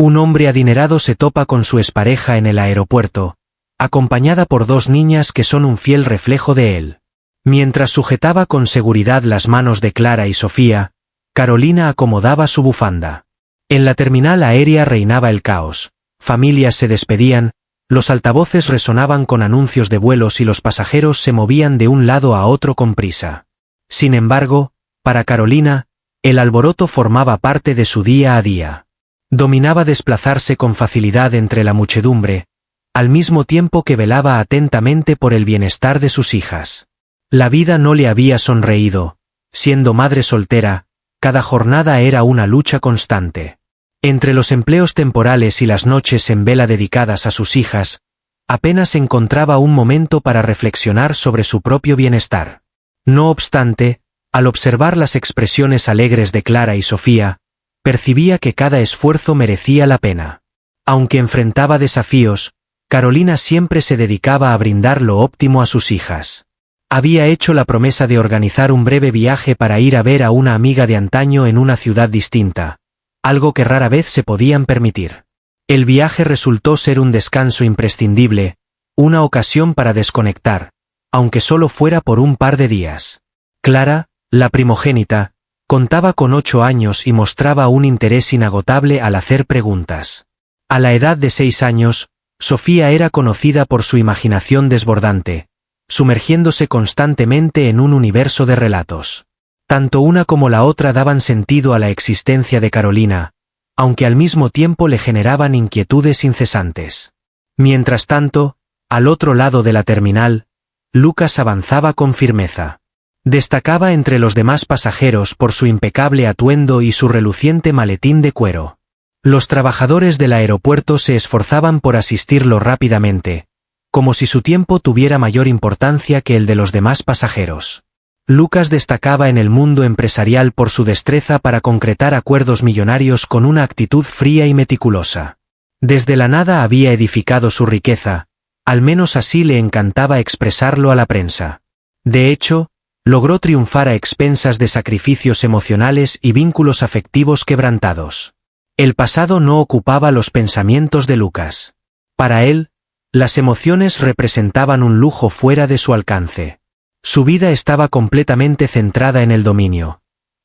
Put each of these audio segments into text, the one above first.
Un hombre adinerado se topa con su expareja en el aeropuerto, acompañada por dos niñas que son un fiel reflejo de él. Mientras sujetaba con seguridad las manos de Clara y Sofía, Carolina acomodaba su bufanda. En la terminal aérea reinaba el caos. Familias se despedían, los altavoces resonaban con anuncios de vuelos y los pasajeros se movían de un lado a otro con prisa. Sin embargo, para Carolina, el alboroto formaba parte de su día a día. Dominaba desplazarse con facilidad entre la muchedumbre, al mismo tiempo que velaba atentamente por el bienestar de sus hijas. La vida no le había sonreído. Siendo madre soltera, cada jornada era una lucha constante. Entre los empleos temporales y las noches en vela dedicadas a sus hijas, apenas encontraba un momento para reflexionar sobre su propio bienestar. No obstante, al observar las expresiones alegres de Clara y Sofía, percibía que cada esfuerzo merecía la pena. Aunque enfrentaba desafíos, Carolina siempre se dedicaba a brindar lo óptimo a sus hijas. Había hecho la promesa de organizar un breve viaje para ir a ver a una amiga de antaño en una ciudad distinta, algo que rara vez se podían permitir. El viaje resultó ser un descanso imprescindible, una ocasión para desconectar, aunque solo fuera por un par de días. Clara, la primogénita, contaba con 8 años y mostraba un interés inagotable al hacer preguntas. A la edad de 6 años, Sofía era conocida por su imaginación desbordante, sumergiéndose constantemente en un universo de relatos. Tanto una como la otra daban sentido a la existencia de Carolina, aunque al mismo tiempo le generaban inquietudes incesantes. Mientras tanto, al otro lado de la terminal, Lucas avanzaba con firmeza. Destacaba entre los demás pasajeros por su impecable atuendo y su reluciente maletín de cuero. Los trabajadores del aeropuerto se esforzaban por asistirlo rápidamente, como si su tiempo tuviera mayor importancia que el de los demás pasajeros. Lucas destacaba en el mundo empresarial por su destreza para concretar acuerdos millonarios con una actitud fría y meticulosa. Desde la nada había edificado su riqueza, al menos así le encantaba expresarlo a la prensa. De hecho, logró triunfar a expensas de sacrificios emocionales y vínculos afectivos quebrantados. El pasado no ocupaba los pensamientos de Lucas. Para él, las emociones representaban un lujo fuera de su alcance. Su vida estaba completamente centrada en el dominio.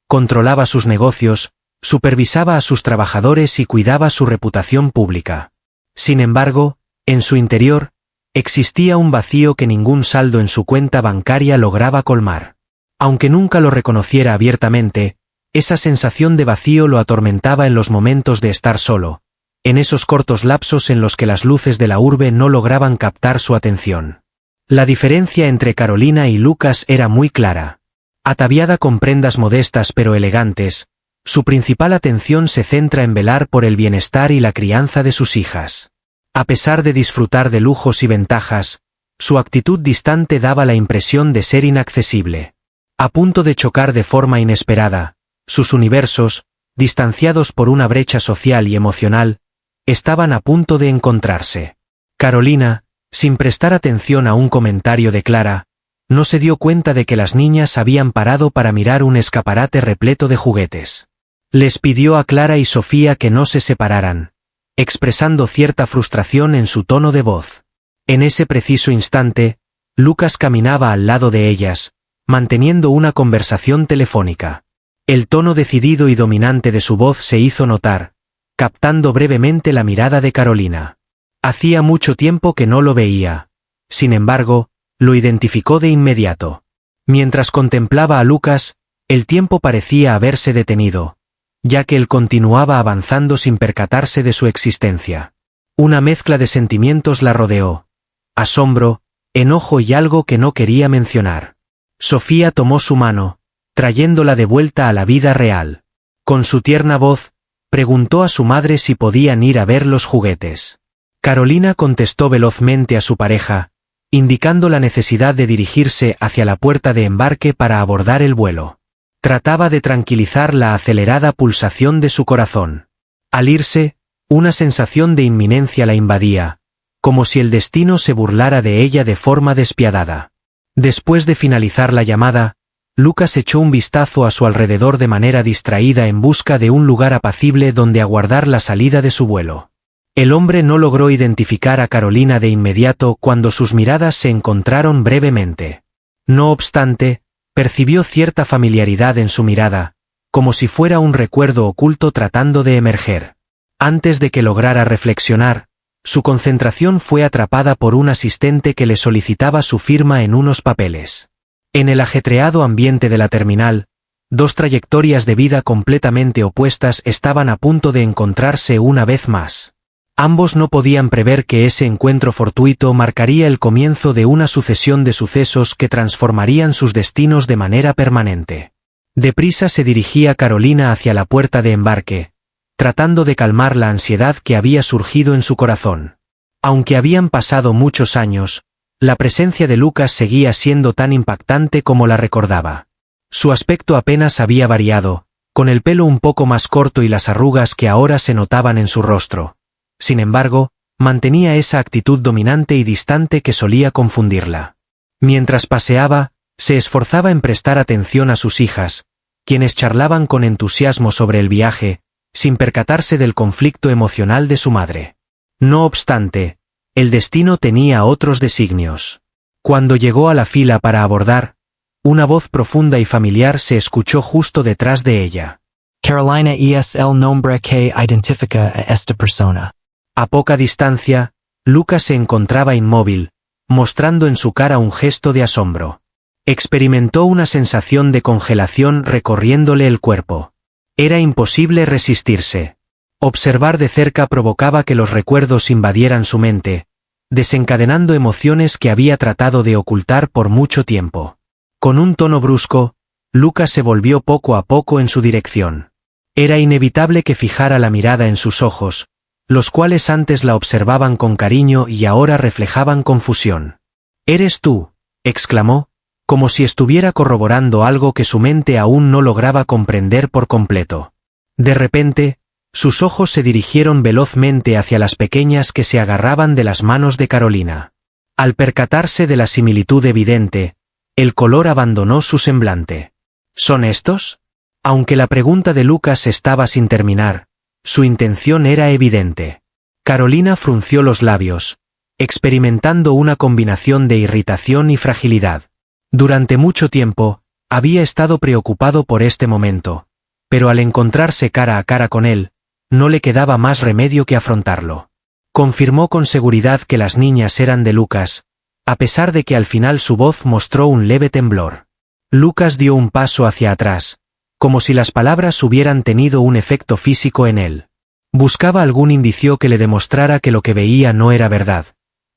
Controlaba sus negocios, supervisaba a sus trabajadores y cuidaba su reputación pública. Sin embargo, en su interior, existía un vacío que ningún saldo en su cuenta bancaria lograba colmar. Aunque nunca lo reconociera abiertamente, esa sensación de vacío lo atormentaba en los momentos de estar solo, en esos cortos lapsos en los que las luces de la urbe no lograban captar su atención. La diferencia entre Carolina y Lucas era muy clara. Ataviada con prendas modestas pero elegantes, su principal atención se centra en velar por el bienestar y la crianza de sus hijas. A pesar de disfrutar de lujos y ventajas, su actitud distante daba la impresión de ser inaccesible. A punto de chocar de forma inesperada, sus universos, distanciados por una brecha social y emocional, estaban a punto de encontrarse. Carolina, sin prestar atención a un comentario de Clara, no se dio cuenta de que las niñas habían parado para mirar un escaparate repleto de juguetes. Les pidió a Clara y Sofía que no se separaran, expresando cierta frustración en su tono de voz. En ese preciso instante, Lucas caminaba al lado de ellas, manteniendo una conversación telefónica. El tono decidido y dominante de su voz se hizo notar, captando brevemente la mirada de Carolina. Hacía mucho tiempo que no lo veía. Sin embargo, lo identificó de inmediato. Mientras contemplaba a Lucas, el tiempo parecía haberse detenido, ya que él continuaba avanzando sin percatarse de su existencia. Una mezcla de sentimientos la rodeó: asombro, enojo y algo que no quería mencionar. Sofía tomó su mano, trayéndola de vuelta a la vida real. Con su tierna voz, preguntó a su madre si podían ir a ver los juguetes. Carolina contestó velozmente a su pareja, indicando la necesidad de dirigirse hacia la puerta de embarque para abordar el vuelo. Trataba de tranquilizar la acelerada pulsación de su corazón. Al irse, una sensación de inminencia la invadía, como si el destino se burlara de ella de forma despiadada. Después de finalizar la llamada, Lucas echó un vistazo a su alrededor de manera distraída en busca de un lugar apacible donde aguardar la salida de su vuelo. El hombre no logró identificar a Carolina de inmediato cuando sus miradas se encontraron brevemente. No obstante, percibió cierta familiaridad en su mirada, como si fuera un recuerdo oculto tratando de emerger. Antes de que lograra reflexionar, su concentración fue atrapada por un asistente que le solicitaba su firma en unos papeles. En el ajetreado ambiente de la terminal, dos trayectorias de vida completamente opuestas estaban a punto de encontrarse una vez más. Ambos no podían prever que ese encuentro fortuito marcaría el comienzo de una sucesión de sucesos que transformarían sus destinos de manera permanente. Deprisa se dirigía Carolina hacia la puerta de embarque, tratando de calmar la ansiedad que había surgido en su corazón. Aunque habían pasado muchos años, la presencia de Lucas seguía siendo tan impactante como la recordaba. Su aspecto apenas había variado, con el pelo un poco más corto y las arrugas que ahora se notaban en su rostro. Sin embargo, mantenía esa actitud dominante y distante que solía confundirla. Mientras paseaba, se esforzaba en prestar atención a sus hijas, quienes charlaban con entusiasmo sobre el viaje, sin percatarse del conflicto emocional de su madre. No obstante, el destino tenía otros designios. Cuando llegó a la fila para abordar, una voz profunda y familiar se escuchó justo detrás de ella. Carolina es el nombre que identifica a esta persona. A poca distancia, Lucas se encontraba inmóvil, mostrando en su cara un gesto de asombro. Experimentó una sensación de congelación recorriéndole el cuerpo. Era imposible resistirse. Observar de cerca provocaba que los recuerdos invadieran su mente, desencadenando emociones que había tratado de ocultar por mucho tiempo. Con un tono brusco, Lucas se volvió poco a poco en su dirección. Era inevitable que fijara la mirada en sus ojos, los cuales antes la observaban con cariño y ahora reflejaban confusión. «¿Eres tú?», exclamó, como si estuviera corroborando algo que su mente aún no lograba comprender por completo. De repente, sus ojos se dirigieron velozmente hacia las pequeñas que se agarraban de las manos de Carolina. Al percatarse de la similitud evidente, el color abandonó su semblante. ¿Son estos? Aunque la pregunta de Lucas estaba sin terminar, su intención era evidente. Carolina frunció los labios, experimentando una combinación de irritación y fragilidad. Durante mucho tiempo, había estado preocupado por este momento, pero al encontrarse cara a cara con él, no le quedaba más remedio que afrontarlo. Confirmó con seguridad que las niñas eran de Lucas, a pesar de que al final su voz mostró un leve temblor. Lucas dio un paso hacia atrás, como si las palabras hubieran tenido un efecto físico en él. Buscaba algún indicio que le demostrara que lo que veía no era verdad,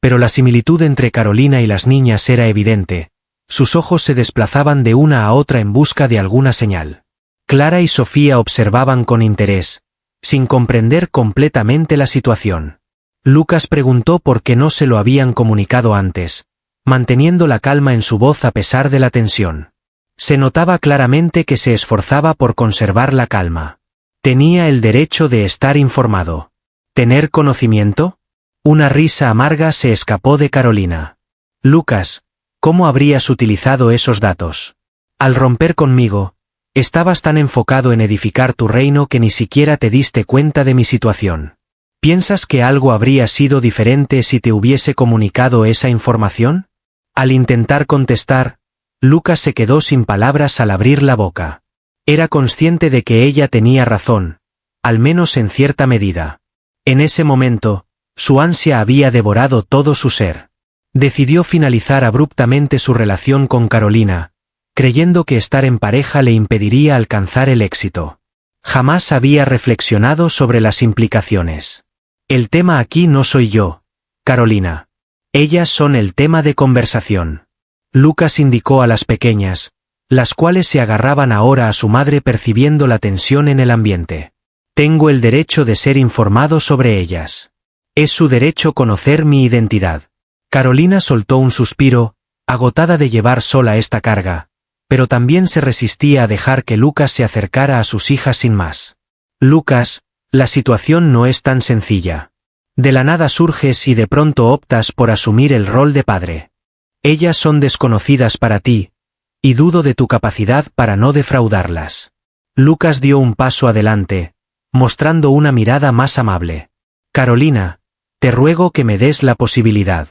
pero la similitud entre Carolina y las niñas era evidente. Sus ojos se desplazaban de una a otra en busca de alguna señal. Clara y Sofía observaban con interés, sin comprender completamente la situación. Lucas preguntó por qué no se lo habían comunicado antes, manteniendo la calma en su voz a pesar de la tensión. Se notaba claramente que se esforzaba por conservar la calma. Tenía el derecho de estar informado. ¿Tener conocimiento? Una risa amarga se escapó de Carolina. Lucas, ¿cómo habrías utilizado esos datos? Al romper conmigo, estabas tan enfocado en edificar tu reino que ni siquiera te diste cuenta de mi situación. ¿Piensas que algo habría sido diferente si te hubiese comunicado esa información? Al intentar contestar, Lucas se quedó sin palabras al abrir la boca. Era consciente de que ella tenía razón, al menos en cierta medida. En ese momento, su ansia había devorado todo su ser. Decidió finalizar abruptamente su relación con Carolina, creyendo que estar en pareja le impediría alcanzar el éxito. Jamás había reflexionado sobre las implicaciones. El tema aquí no soy yo, Carolina. Ellas son el tema de conversación. Lucas indicó a las pequeñas, las cuales se agarraban ahora a su madre percibiendo la tensión en el ambiente. Tengo el derecho de ser informado sobre ellas. Es su derecho conocer mi identidad. Carolina soltó un suspiro, agotada de llevar sola esta carga, pero también se resistía a dejar que Lucas se acercara a sus hijas sin más. Lucas, la situación no es tan sencilla. De la nada surges y de pronto optas por asumir el rol de padre. Ellas son desconocidas para ti, y dudo de tu capacidad para no defraudarlas. Lucas dio un paso adelante, mostrando una mirada más amable. Carolina, te ruego que me des la posibilidad.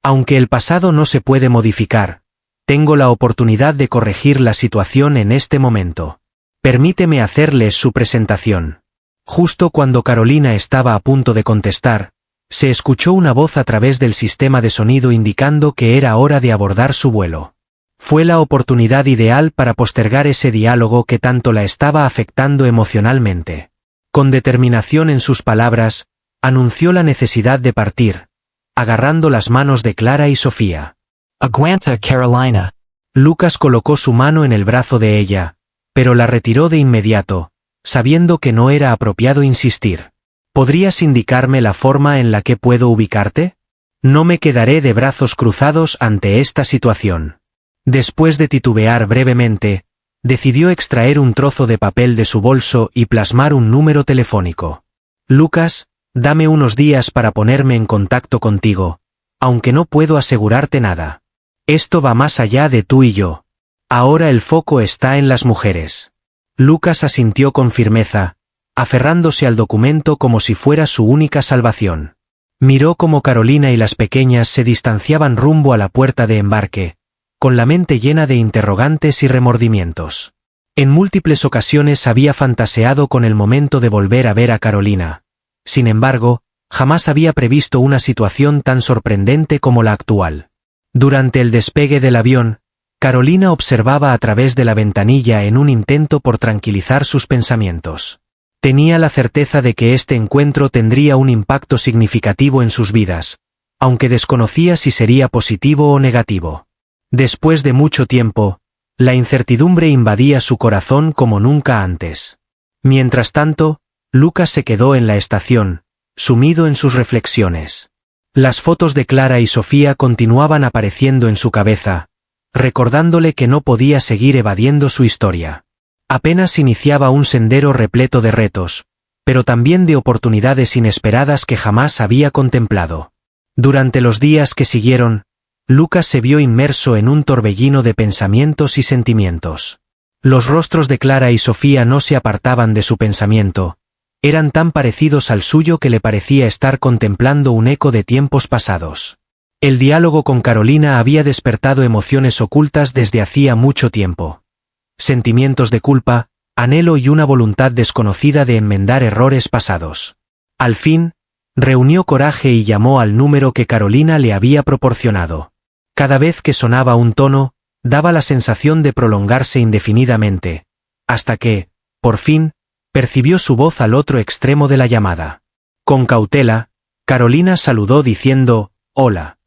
Aunque el pasado no se puede modificar, tengo la oportunidad de corregir la situación en este momento. Permíteme hacerles su presentación. Justo cuando Carolina estaba a punto de contestar, se escuchó una voz a través del sistema de sonido indicando que era hora de abordar su vuelo. Fue la oportunidad ideal para postergar ese diálogo que tanto la estaba afectando emocionalmente. Con determinación en sus palabras, anunció la necesidad de partir, agarrando las manos de Clara y Sofía. Aguanta, Carolina. Lucas colocó su mano en el brazo de ella, pero la retiró de inmediato, sabiendo que no era apropiado insistir. ¿Podrías indicarme la forma en la que puedo ubicarte? No me quedaré de brazos cruzados ante esta situación. Después de titubear brevemente, decidió extraer un trozo de papel de su bolso y plasmar un número telefónico. Lucas, dame unos días para ponerme en contacto contigo, aunque no puedo asegurarte nada. Esto va más allá de tú y yo. Ahora el foco está en las mujeres. Lucas asintió con firmeza, aferrándose al documento como si fuera su única salvación. Miró cómo Carolina y las pequeñas se distanciaban rumbo a la puerta de embarque, con la mente llena de interrogantes y remordimientos. En múltiples ocasiones había fantaseado con el momento de volver a ver a Carolina. Sin embargo, jamás había previsto una situación tan sorprendente como la actual. Durante el despegue del avión, Carolina observaba a través de la ventanilla en un intento por tranquilizar sus pensamientos. Tenía la certeza de que este encuentro tendría un impacto significativo en sus vidas, aunque desconocía si sería positivo o negativo. Después de mucho tiempo, la incertidumbre invadía su corazón como nunca antes. Mientras tanto, Lucas se quedó en la estación, sumido en sus reflexiones. Las fotos de Clara y Sofía continuaban apareciendo en su cabeza, recordándole que no podía seguir evadiendo su historia. Apenas iniciaba un sendero repleto de retos, pero también de oportunidades inesperadas que jamás había contemplado. Durante los días que siguieron, Lucas se vio inmerso en un torbellino de pensamientos y sentimientos. Los rostros de Clara y Sofía no se apartaban de su pensamiento, eran tan parecidos al suyo que le parecía estar contemplando un eco de tiempos pasados. El diálogo con Carolina había despertado emociones ocultas desde hacía mucho tiempo. Sentimientos de culpa, anhelo y una voluntad desconocida de enmendar errores pasados. Al fin, reunió coraje y llamó al número que Carolina le había proporcionado. Cada vez que sonaba un tono, daba la sensación de prolongarse indefinidamente, hasta que, por fin, percibió su voz al otro extremo de la llamada. Con cautela, Carolina saludó diciendo, «Hola».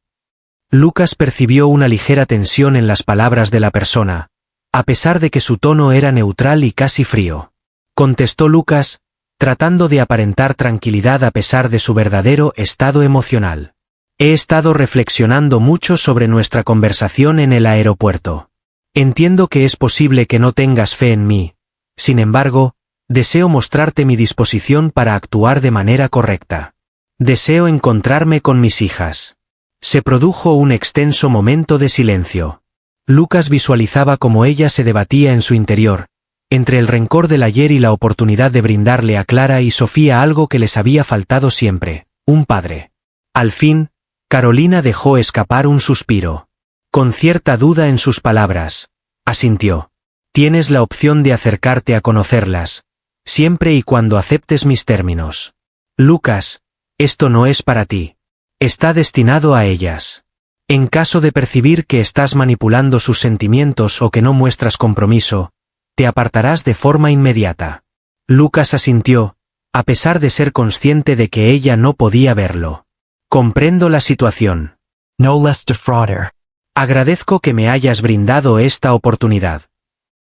Lucas percibió una ligera tensión en las palabras de la persona, a pesar de que su tono era neutral y casi frío. Contestó Lucas, tratando de aparentar tranquilidad a pesar de su verdadero estado emocional. He estado reflexionando mucho sobre nuestra conversación en el aeropuerto. Entiendo que es posible que no tengas fe en mí, sin embargo, deseo mostrarte mi disposición para actuar de manera correcta. Deseo encontrarme con mis hijas. Se produjo un extenso momento de silencio. Lucas visualizaba cómo ella se debatía en su interior, entre el rencor del ayer y la oportunidad de brindarle a Clara y Sofía algo que les había faltado siempre, un padre. Al fin, Carolina dejó escapar un suspiro. Con cierta duda en sus palabras, asintió. Tienes la opción de acercarte a conocerlas, siempre y cuando aceptes mis términos. Lucas, esto no es para ti. Está destinado a ellas. En caso de percibir que estás manipulando sus sentimientos o que no muestras compromiso, te apartarás de forma inmediata. Lucas asintió, a pesar de ser consciente de que ella no podía verlo. Comprendo la situación. No less defrauder. Agradezco que me hayas brindado esta oportunidad.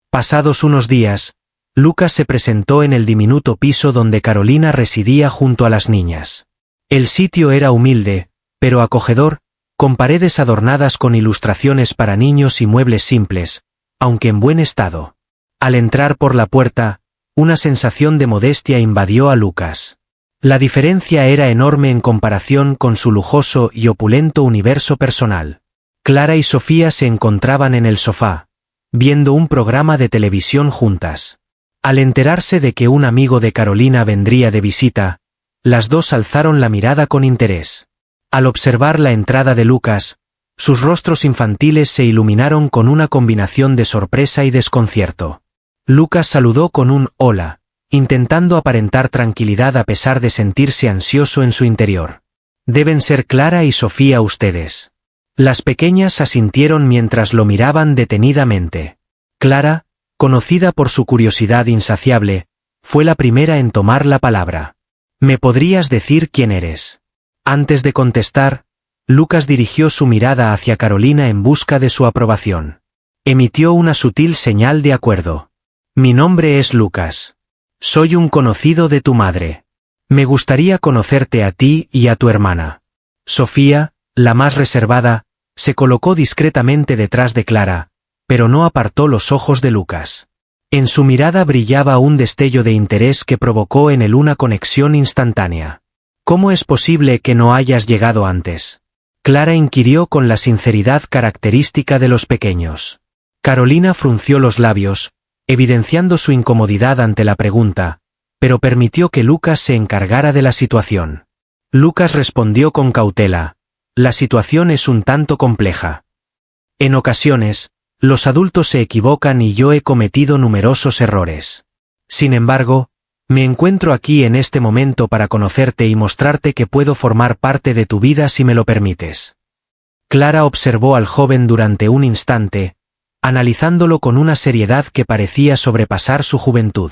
Pasados unos días, Lucas se presentó en el diminuto piso donde Carolina residía junto a las niñas. El sitio era humilde, pero acogedor, con paredes adornadas con ilustraciones para niños y muebles simples, aunque en buen estado. Al entrar por la puerta, una sensación de modestia invadió a Lucas. La diferencia era enorme en comparación con su lujoso y opulento universo personal. Clara y Sofía se encontraban en el sofá, viendo un programa de televisión juntas. Al enterarse de que un amigo de Carolina vendría de visita, las dos alzaron la mirada con interés. Al observar la entrada de Lucas, sus rostros infantiles se iluminaron con una combinación de sorpresa y desconcierto. Lucas saludó con un «hola», intentando aparentar tranquilidad a pesar de sentirse ansioso en su interior. «Deben ser Clara y Sofía ustedes». Las pequeñas asintieron mientras lo miraban detenidamente. Clara, conocida por su curiosidad insaciable, fue la primera en tomar la palabra. «¿Me podrías decir quién eres?». Antes de contestar, Lucas dirigió su mirada hacia Carolina en busca de su aprobación. Emitió una sutil señal de acuerdo. «Mi nombre es Lucas. Soy un conocido de tu madre. Me gustaría conocerte a ti y a tu hermana». Sofía, la más reservada, se colocó discretamente detrás de Clara, pero no apartó los ojos de Lucas. En su mirada brillaba un destello de interés que provocó en él una conexión instantánea. «¿Cómo es posible que no hayas llegado antes?», Clara inquirió con la sinceridad característica de los pequeños. Carolina frunció los labios, evidenciando su incomodidad ante la pregunta, pero permitió que Lucas se encargara de la situación. Lucas respondió con cautela: «La situación es un tanto compleja. En ocasiones, los adultos se equivocan y yo he cometido numerosos errores. Sin embargo, me encuentro aquí en este momento para conocerte y mostrarte que puedo formar parte de tu vida si me lo permites». Clara observó al joven durante un instante, analizándolo con una seriedad que parecía sobrepasar su juventud.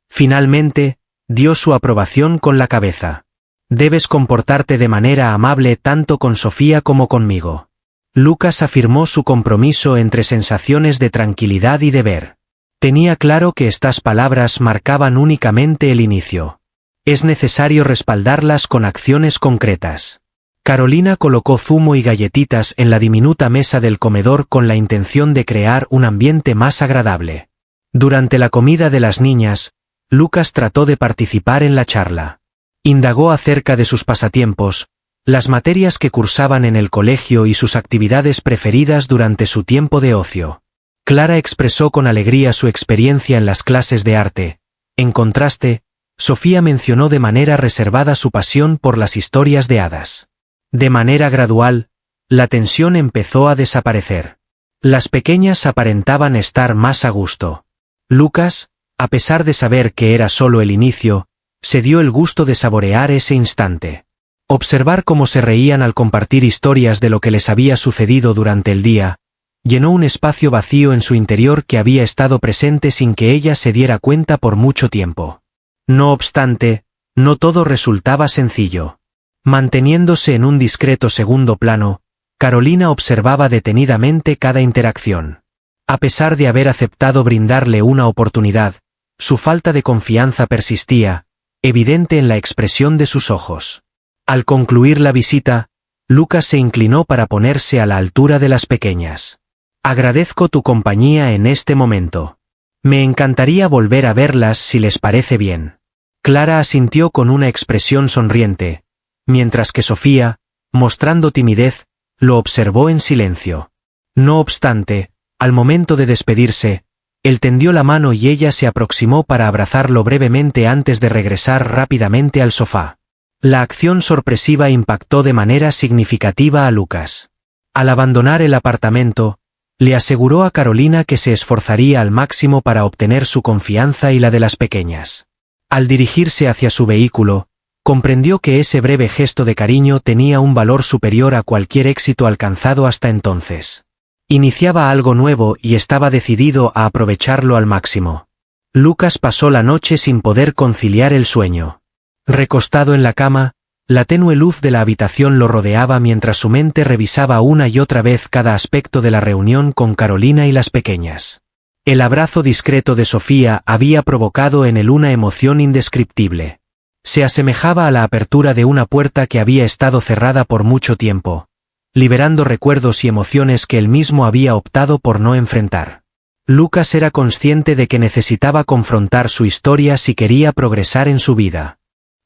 Finalmente, dio su aprobación con la cabeza. «Debes comportarte de manera amable tanto con Sofía como conmigo». Lucas afirmó su compromiso entre sensaciones de tranquilidad y deber. Tenía claro que estas palabras marcaban únicamente el inicio. Es necesario respaldarlas con acciones concretas. Carolina colocó zumo y galletitas en la diminuta mesa del comedor con la intención de crear un ambiente más agradable. Durante la comida de las niñas, Lucas trató de participar en la charla. Indagó acerca de sus pasatiempos, las materias que cursaban en el colegio y sus actividades preferidas durante su tiempo de ocio. Clara expresó con alegría su experiencia en las clases de arte. En contraste, Sofía mencionó de manera reservada su pasión por las historias de hadas. De manera gradual, la tensión empezó a desaparecer. Las pequeñas aparentaban estar más a gusto. Lucas, a pesar de saber que era solo el inicio, se dio el gusto de saborear ese instante. Observar cómo se reían al compartir historias de lo que les había sucedido durante el día, llenó un espacio vacío en su interior que había estado presente sin que ella se diera cuenta por mucho tiempo. No obstante, no todo resultaba sencillo. Manteniéndose en un discreto segundo plano, Carolina observaba detenidamente cada interacción. A pesar de haber aceptado brindarle una oportunidad, su falta de confianza persistía, evidente en la expresión de sus ojos. Al concluir la visita, Lucas se inclinó para ponerse a la altura de las pequeñas. «Agradezco tu compañía en este momento. Me encantaría volver a verlas si les parece bien». Clara asintió con una expresión sonriente, mientras que Sofía, mostrando timidez, lo observó en silencio. No obstante, al momento de despedirse, él tendió la mano y ella se aproximó para abrazarlo brevemente antes de regresar rápidamente al sofá. La acción sorpresiva impactó de manera significativa a Lucas. Al abandonar el apartamento, le aseguró a Carolina que se esforzaría al máximo para obtener su confianza y la de las pequeñas. Al dirigirse hacia su vehículo, comprendió que ese breve gesto de cariño tenía un valor superior a cualquier éxito alcanzado hasta entonces. Iniciaba algo nuevo y estaba decidido a aprovecharlo al máximo. Lucas pasó la noche sin poder conciliar el sueño. Recostado en la cama, la tenue luz de la habitación lo rodeaba mientras su mente revisaba una y otra vez cada aspecto de la reunión con Carolina y las pequeñas. El abrazo discreto de Sofía había provocado en él una emoción indescriptible. Se asemejaba a la apertura de una puerta que había estado cerrada por mucho tiempo, liberando recuerdos y emociones que él mismo había optado por no enfrentar. Lucas era consciente de que necesitaba confrontar su historia si quería progresar en su vida.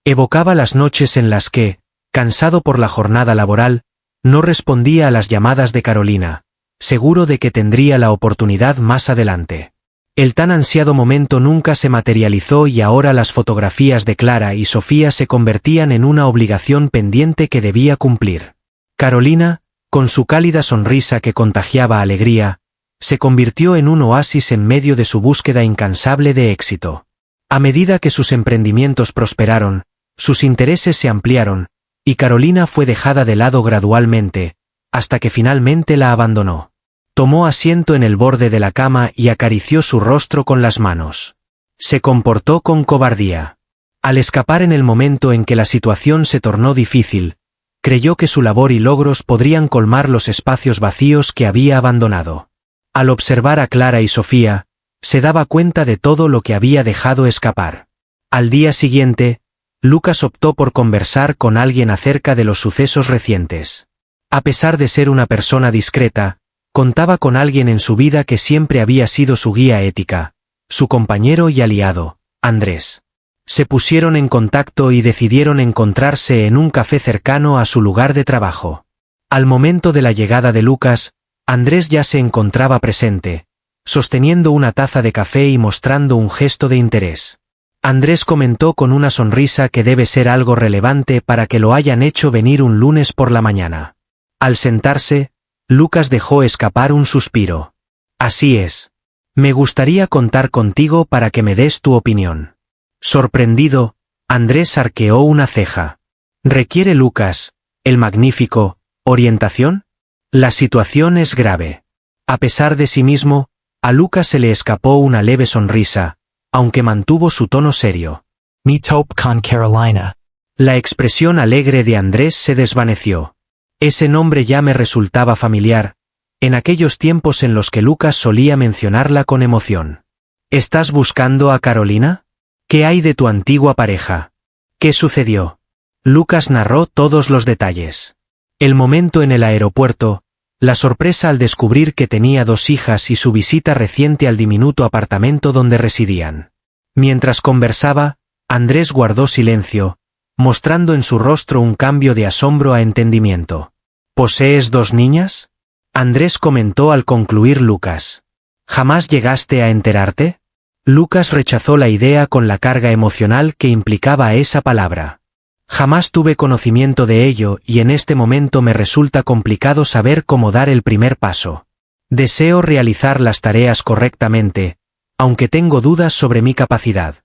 Evocaba las noches en las que, cansado por la jornada laboral, no respondía a las llamadas de Carolina, seguro de que tendría la oportunidad más adelante. El tan ansiado momento nunca se materializó y ahora las fotografías de Clara y Sofía se convertían en una obligación pendiente que debía cumplir. Carolina, con su cálida sonrisa que contagiaba alegría, se convirtió en un oasis en medio de su búsqueda incansable de éxito. A medida que sus emprendimientos prosperaron, sus intereses se ampliaron, y Carolina fue dejada de lado gradualmente, hasta que finalmente la abandonó. Tomó asiento en el borde de la cama y acarició su rostro con las manos. Se comportó con cobardía. Al escapar en el momento en que la situación se tornó difícil, creyó que su labor y logros podrían colmar los espacios vacíos que había abandonado. Al observar a Clara y Sofía, se daba cuenta de todo lo que había dejado escapar. Al día siguiente, Lucas optó por conversar con alguien acerca de los sucesos recientes. A pesar de ser una persona discreta, contaba con alguien en su vida que siempre había sido su guía ética, su compañero y aliado, Andrés. Se pusieron en contacto y decidieron encontrarse en un café cercano a su lugar de trabajo. Al momento de la llegada de Lucas, Andrés ya se encontraba presente, sosteniendo una taza de café y mostrando un gesto de interés. Andrés comentó con una sonrisa que debe ser algo relevante para que lo hayan hecho venir un lunes por la mañana. Al sentarse, Lucas dejó escapar un suspiro. Así es. Me gustaría contar contigo para que me des tu opinión. Sorprendido, Andrés arqueó una ceja. ¿Requiere Lucas, el magnífico, orientación? La situación es grave. A pesar de sí mismo, a Lucas se le escapó una leve sonrisa, aunque mantuvo su tono serio. Me tope con Carolina. La expresión alegre de Andrés se desvaneció. Ese nombre ya me resultaba familiar, en aquellos tiempos en los que Lucas solía mencionarla con emoción. ¿Estás buscando a Carolina? ¿Qué hay de tu antigua pareja? ¿Qué sucedió? Lucas narró todos los detalles. El momento en el aeropuerto, la sorpresa al descubrir que tenía 2 hijas y su visita reciente al diminuto apartamento donde residían. Mientras conversaba, Andrés guardó silencio, mostrando en su rostro un cambio de asombro a entendimiento. ¿Posees 2 niñas? Andrés comentó al concluir Lucas. ¿Jamás llegaste a enterarte? Lucas rechazó la idea con la carga emocional que implicaba esa palabra. Jamás tuve conocimiento de ello y en este momento me resulta complicado saber cómo dar el primer paso. Deseo realizar las tareas correctamente, aunque tengo dudas sobre mi capacidad.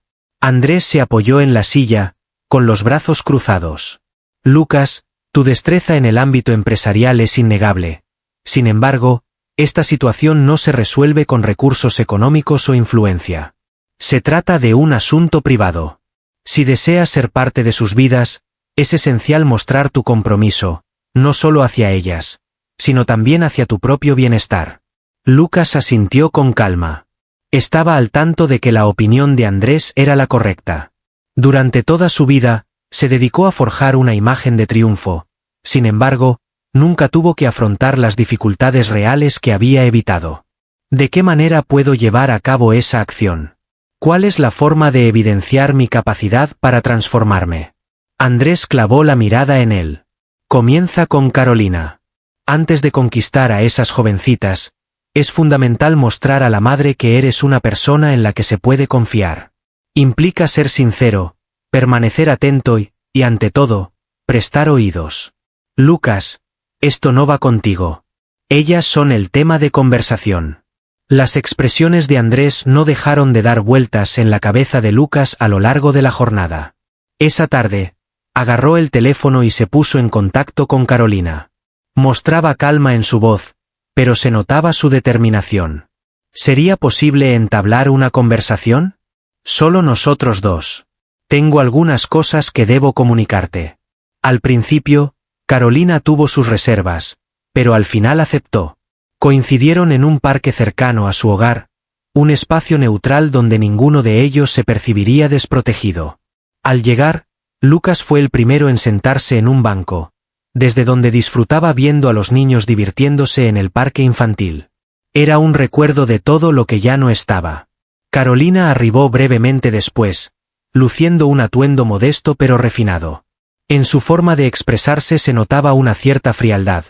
Andrés se apoyó en la silla, con los brazos cruzados. Lucas, tu destreza en el ámbito empresarial es innegable. Sin embargo, esta situación no se resuelve con recursos económicos o influencia. Se trata de un asunto privado. Si deseas ser parte de sus vidas, es esencial mostrar tu compromiso, no solo hacia ellas, sino también hacia tu propio bienestar. Lucas asintió con calma. Estaba al tanto de que la opinión de Andrés era la correcta. Durante toda su vida, se dedicó a forjar una imagen de triunfo. Sin embargo, nunca tuvo que afrontar las dificultades reales que había evitado. ¿De qué manera puedo llevar a cabo esa acción? ¿Cuál es la forma de evidenciar mi capacidad para transformarme? Andrés clavó la mirada en él. Comienza con Carolina. Antes de conquistar a esas jovencitas, es fundamental mostrar a la madre que eres una persona en la que se puede confiar. Implica ser sincero, permanecer atento y, ante todo, prestar oídos. Lucas, esto no va contigo. Ellas son el tema de conversación. Las expresiones de Andrés no dejaron de dar vueltas en la cabeza de Lucas a lo largo de la jornada. Esa tarde, agarró el teléfono y se puso en contacto con Carolina. Mostraba calma en su voz, pero se notaba su determinación. ¿Sería posible entablar una conversación? Solo nosotros 2. Tengo algunas cosas que debo comunicarte. Al principio, Carolina tuvo sus reservas, pero al final aceptó. Coincidieron en un parque cercano a su hogar, un espacio neutral donde ninguno de ellos se percibiría desprotegido. Al llegar, Lucas fue el primero en sentarse en un banco, desde donde disfrutaba viendo a los niños divirtiéndose en el parque infantil. Era un recuerdo de todo lo que ya no estaba. Carolina arribó brevemente después, luciendo un atuendo modesto pero refinado. En su forma de expresarse se notaba una cierta frialdad,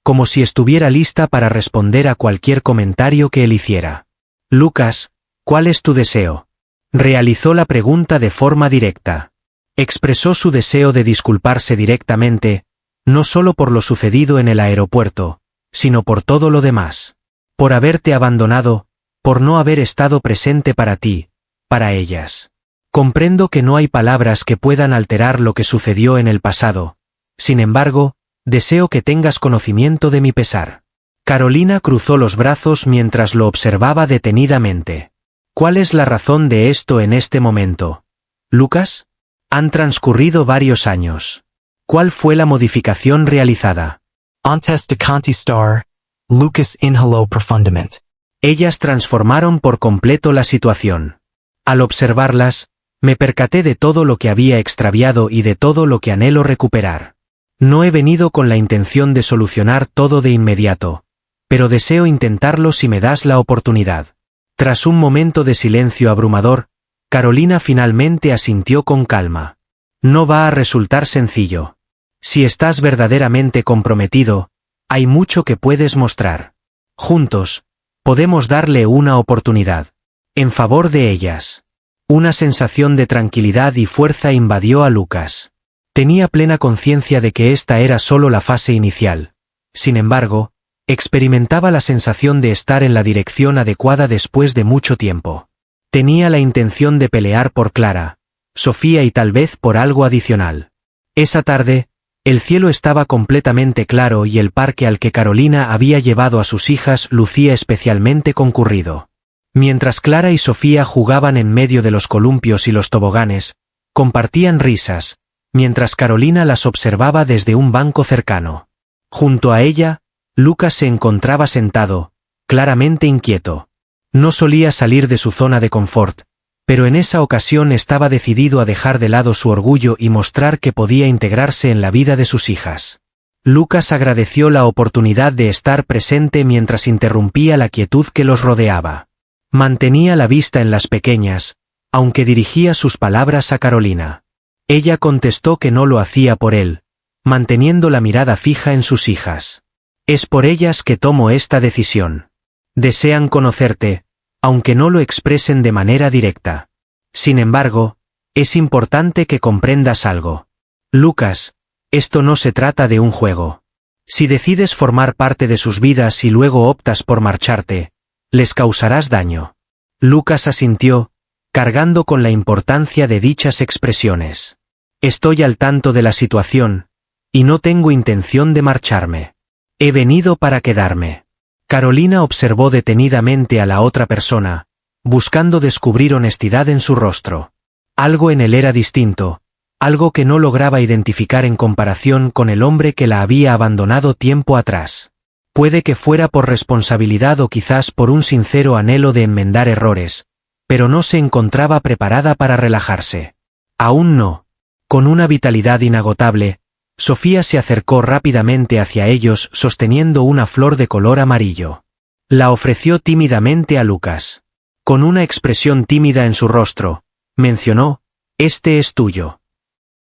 como si estuviera lista para responder a cualquier comentario que él hiciera. Lucas, ¿cuál es tu deseo? Realizó la pregunta de forma directa. Expresó su deseo de disculparse directamente, no solo por lo sucedido en el aeropuerto, sino por todo lo demás. Por haberte abandonado, por no haber estado presente para ti, para ellas. Comprendo que no hay palabras que puedan alterar lo que sucedió en el pasado. Sin embargo, deseo que tengas conocimiento de mi pesar. Carolina cruzó los brazos mientras lo observaba detenidamente. ¿Cuál es la razón de esto en este momento? ¿Lucas? Han transcurrido varios años. ¿Cuál fue la modificación realizada? Antes de contestar, Lucas inhaló profundamente. Ellas transformaron por completo la situación. Al observarlas, me percaté de todo lo que había extraviado y de todo lo que anhelo recuperar. No he venido con la intención de solucionar todo de inmediato, pero deseo intentarlo si me das la oportunidad. Tras un momento de silencio abrumador, Carolina finalmente asintió con calma. No va a resultar sencillo. Si estás verdaderamente comprometido, hay mucho que puedes mostrar. Juntos, podemos darle una oportunidad. En favor de ellas. Una sensación de tranquilidad y fuerza invadió a Lucas. Tenía plena conciencia de que esta era solo la fase inicial. Sin embargo, experimentaba la sensación de estar en la dirección adecuada después de mucho tiempo. Tenía la intención de pelear por Clara, Sofía y tal vez por algo adicional. Esa tarde, el cielo estaba completamente claro y el parque al que Carolina había llevado a sus hijas lucía especialmente concurrido. Mientras Clara y Sofía jugaban en medio de los columpios y los toboganes, compartían risas, mientras Carolina las observaba desde un banco cercano. Junto a ella, Lucas se encontraba sentado, claramente inquieto. No solía salir de su zona de confort, pero en esa ocasión estaba decidido a dejar de lado su orgullo y mostrar que podía integrarse en la vida de sus hijas. Lucas agradeció la oportunidad de estar presente mientras interrumpía la quietud que los rodeaba. Mantenía la vista en las pequeñas, aunque dirigía sus palabras a Carolina. Ella contestó que no lo hacía por él, manteniendo la mirada fija en sus hijas. Es por ellas que tomo esta decisión. Desean conocerte, aunque no lo expresen de manera directa. Sin embargo, es importante que comprendas algo. Lucas, esto no se trata de un juego. Si decides formar parte de sus vidas y luego optas por marcharte, les causarás daño. Lucas asintió, cargando con la importancia de dichas expresiones. Estoy al tanto de la situación, y no tengo intención de marcharme. He venido para quedarme. Carolina observó detenidamente a la otra persona, buscando descubrir honestidad en su rostro. Algo en él era distinto, algo que no lograba identificar en comparación con el hombre que la había abandonado tiempo atrás. Puede que fuera por responsabilidad o quizás por un sincero anhelo de enmendar errores, pero no se encontraba preparada para relajarse. Aún no. Con una vitalidad inagotable, Sofía se acercó rápidamente hacia ellos sosteniendo una flor de color amarillo. La ofreció tímidamente a Lucas. Con una expresión tímida en su rostro, mencionó, «Este es tuyo».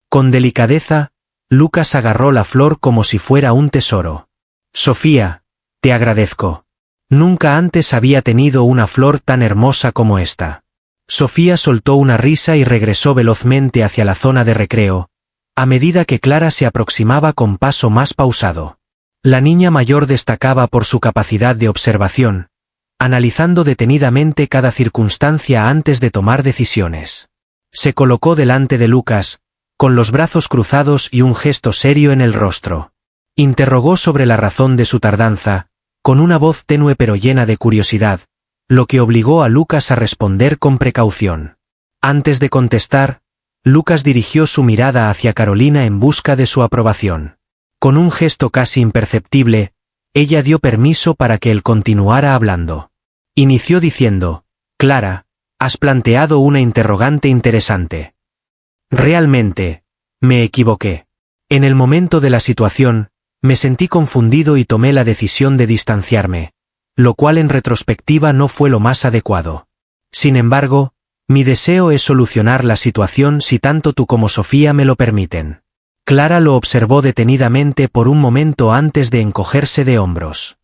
Con delicadeza, Lucas agarró la flor como si fuera un tesoro. «Sofía, te agradezco. Nunca antes había tenido una flor tan hermosa como esta». Sofía soltó una risa y regresó velozmente hacia la zona de recreo, a medida que Clara se aproximaba con paso más pausado. La niña mayor destacaba por su capacidad de observación, analizando detenidamente cada circunstancia antes de tomar decisiones. Se colocó delante de Lucas, con los brazos cruzados y un gesto serio en el rostro. Interrogó sobre la razón de su tardanza, con una voz tenue pero llena de curiosidad, lo que obligó a Lucas a responder con precaución. Antes de contestar, Lucas dirigió su mirada hacia Carolina en busca de su aprobación. Con un gesto casi imperceptible, ella dio permiso para que él continuara hablando. Inició diciendo, «Clara, has planteado una interrogante interesante. Realmente, me equivoqué. En el momento de la situación, me sentí confundido y tomé la decisión de distanciarme, lo cual en retrospectiva no fue lo más adecuado. Sin embargo, mi deseo es solucionar la situación si tanto tú como Sofía me lo permiten. Clara lo observó detenidamente por un momento antes de encogerse de hombros.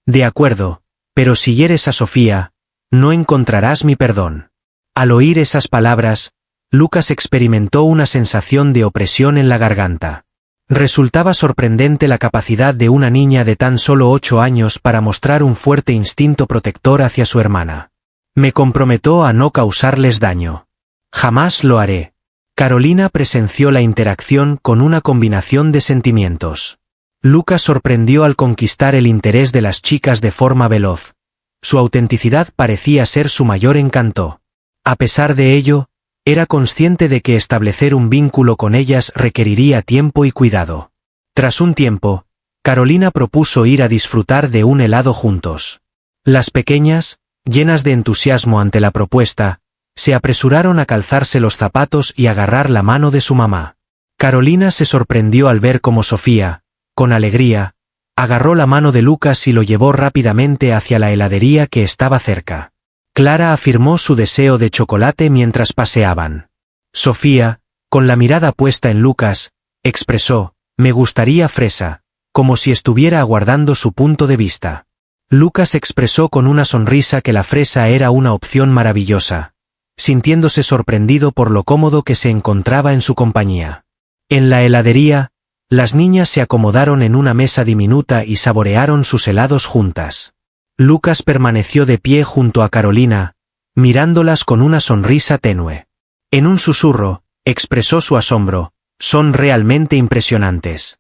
De acuerdo, pero si hieres a Sofía, no encontrarás mi perdón. Al oír esas palabras, Lucas experimentó una sensación de opresión en la garganta. Resultaba sorprendente la capacidad de una niña de tan solo 8 años para mostrar un fuerte instinto protector hacia su hermana. Me comprometo a no causarles daño. Jamás lo haré. Carolina presenció la interacción con una combinación de sentimientos. Lucas sorprendió al conquistar el interés de las chicas de forma veloz. Su autenticidad parecía ser su mayor encanto. A pesar de ello, era consciente de que establecer un vínculo con ellas requeriría tiempo y cuidado. Tras un tiempo, Carolina propuso ir a disfrutar de un helado juntos. Las pequeñas, llenas de entusiasmo ante la propuesta, se apresuraron a calzarse los zapatos y agarrar la mano de su mamá. Carolina se sorprendió al ver cómo Sofía, con alegría, agarró la mano de Lucas y lo llevó rápidamente hacia la heladería que estaba cerca. Clara afirmó su deseo de chocolate mientras paseaban. Sofía, con la mirada puesta en Lucas, expresó, «Me gustaría fresa», como si estuviera aguardando su punto de vista. Lucas expresó con una sonrisa que la fresa era una opción maravillosa, sintiéndose sorprendido por lo cómodo que se encontraba en su compañía. En la heladería, las niñas se acomodaron en una mesa diminuta y saborearon sus helados juntas. Lucas permaneció de pie junto a Carolina, mirándolas con una sonrisa tenue. En un susurro, expresó su asombro, «Son realmente impresionantes».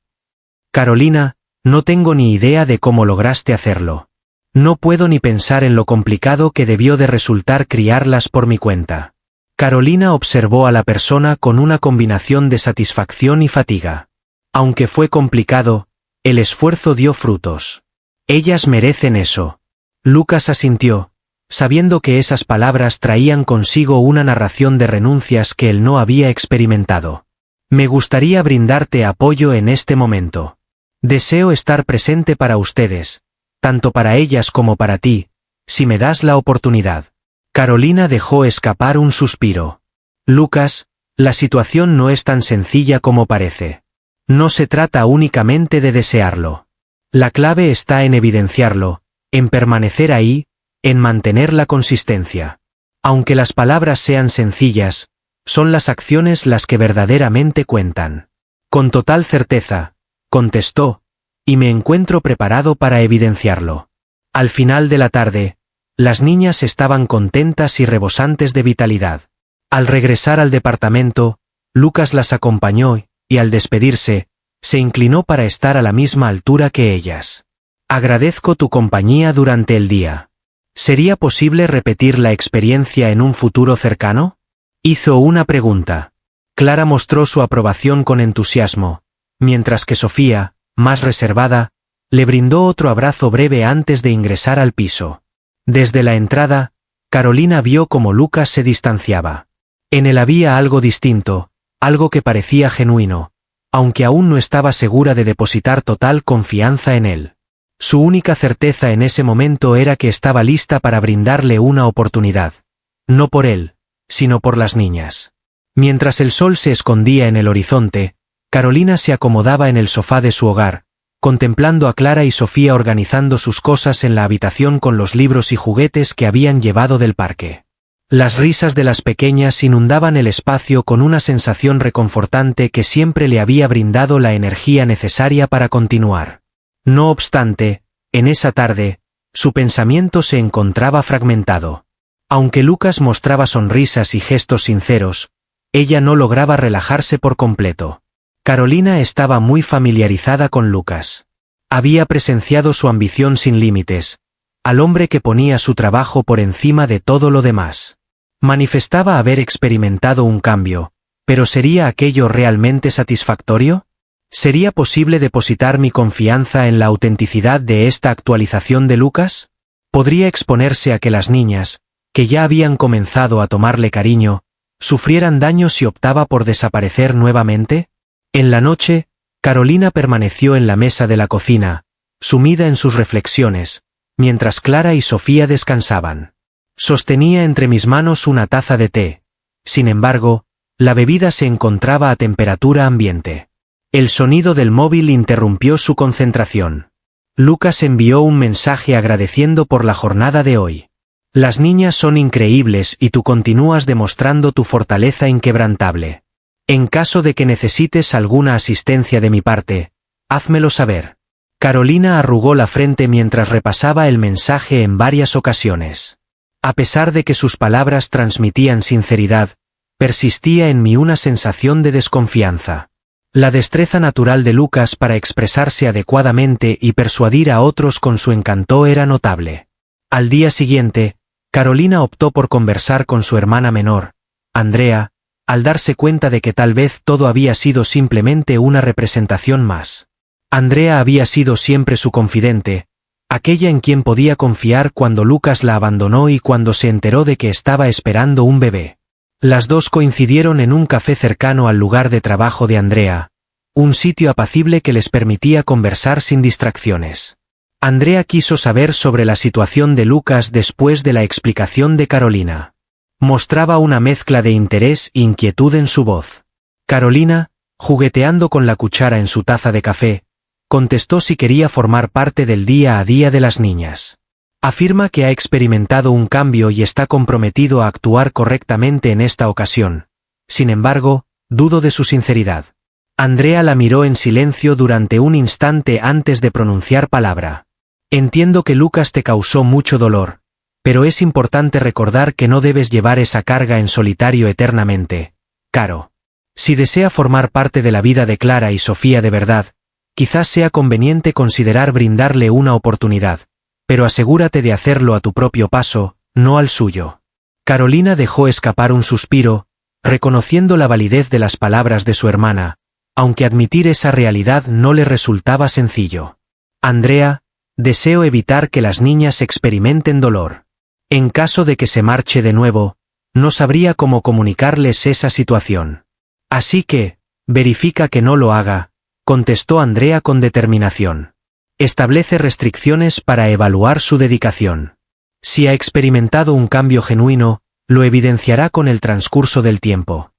Carolina, no tengo ni idea de cómo lograste hacerlo. No puedo ni pensar en lo complicado que debió de resultar criarlas por mi cuenta. Carolina observó a la persona con una combinación de satisfacción y fatiga. Aunque fue complicado, el esfuerzo dio frutos. Ellas merecen eso. Lucas asintió, sabiendo que esas palabras traían consigo una narración de renuncias que él no había experimentado. Me gustaría brindarte apoyo en este momento. Deseo estar presente para ustedes, tanto para ellas como para ti, si me das la oportunidad. Carolina dejó escapar un suspiro. Lucas, la situación no es tan sencilla como parece. No se trata únicamente de desearlo. La clave está en evidenciarlo, en permanecer ahí, en mantener la consistencia. Aunque las palabras sean sencillas, son las acciones las que verdaderamente cuentan. Con total certeza, contestó, y me encuentro preparado para evidenciarlo. Al final de la tarde, las niñas estaban contentas y rebosantes de vitalidad. Al regresar al departamento, Lucas las acompañó y al despedirse, se inclinó para estar a la misma altura que ellas. Agradezco tu compañía durante el día. ¿Sería posible repetir la experiencia en un futuro cercano? Hizo una pregunta. Clara mostró su aprobación con entusiasmo, mientras que Sofía, más reservada, le brindó otro abrazo breve antes de ingresar al piso. Desde la entrada, Carolina vio cómo Lucas se distanciaba. En él había algo distinto, algo que parecía genuino, aunque aún no estaba segura de depositar total confianza en él. Su única certeza en ese momento era que estaba lista para brindarle una oportunidad. No por él, sino por las niñas. Mientras el sol se escondía en el horizonte, Carolina se acomodaba en el sofá de su hogar, contemplando a Clara y Sofía organizando sus cosas en la habitación con los libros y juguetes que habían llevado del parque. Las risas de las pequeñas inundaban el espacio con una sensación reconfortante que siempre le había brindado la energía necesaria para continuar. No obstante, en esa tarde, su pensamiento se encontraba fragmentado. Aunque Lucas mostraba sonrisas y gestos sinceros, ella no lograba relajarse por completo. Carolina estaba muy familiarizada con Lucas. Había presenciado su ambición sin límites, al hombre que ponía su trabajo por encima de todo lo demás. Manifestaba haber experimentado un cambio, pero ¿sería aquello realmente satisfactorio? ¿Sería posible depositar mi confianza en la autenticidad de esta actualización de Lucas? ¿Podría exponerse a que las niñas, que ya habían comenzado a tomarle cariño, sufrieran daño si optaba por desaparecer nuevamente? En la noche, Carolina permaneció en la mesa de la cocina, sumida en sus reflexiones, mientras Clara y Sofía descansaban. Sostenía entre mis manos una taza de té. Sin embargo, la bebida se encontraba a temperatura ambiente. El sonido del móvil interrumpió su concentración. Lucas envió un mensaje agradeciendo por la jornada de hoy. Las niñas son increíbles y tú continúas demostrando tu fortaleza inquebrantable. En caso de que necesites alguna asistencia de mi parte, házmelo saber. Carolina arrugó la frente mientras repasaba el mensaje en varias ocasiones. A pesar de que sus palabras transmitían sinceridad, persistía en mí una sensación de desconfianza. La destreza natural de Lucas para expresarse adecuadamente y persuadir a otros con su encanto era notable. Al día siguiente, Carolina optó por conversar con su hermana menor, Andrea, al darse cuenta de que tal vez todo había sido simplemente una representación más. Andrea había sido siempre su confidente, aquella en quien podía confiar cuando Lucas la abandonó y cuando se enteró de que estaba esperando un bebé. Las dos coincidieron en un café cercano al lugar de trabajo de Andrea, un sitio apacible que les permitía conversar sin distracciones. Andrea quiso saber sobre la situación de Lucas después de la explicación de Carolina. Mostraba una mezcla de interés e inquietud en su voz. Carolina, jugueteando con la cuchara en su taza de café, contestó si quería formar parte del día a día de las niñas. Afirma que ha experimentado un cambio y está comprometido a actuar correctamente en esta ocasión. Sin embargo, dudo de su sinceridad. Andrea la miró en silencio durante un instante antes de pronunciar palabra. Entiendo que Lucas te causó mucho dolor, pero es importante recordar que no debes llevar esa carga en solitario eternamente, Caro. Si desea formar parte de la vida de Clara y Sofía de verdad, quizás sea conveniente considerar brindarle una oportunidad, pero asegúrate de hacerlo a tu propio paso, no al suyo. Carolina dejó escapar un suspiro, reconociendo la validez de las palabras de su hermana, aunque admitir esa realidad no le resultaba sencillo. Andrea, deseo evitar que las niñas experimenten dolor. En caso de que se marche de nuevo, no sabría cómo comunicarles esa situación. Así que, verifica que no lo haga, contestó Andrea con determinación. Establece restricciones para evaluar su dedicación. Si ha experimentado un cambio genuino, lo evidenciará con el transcurso del tiempo.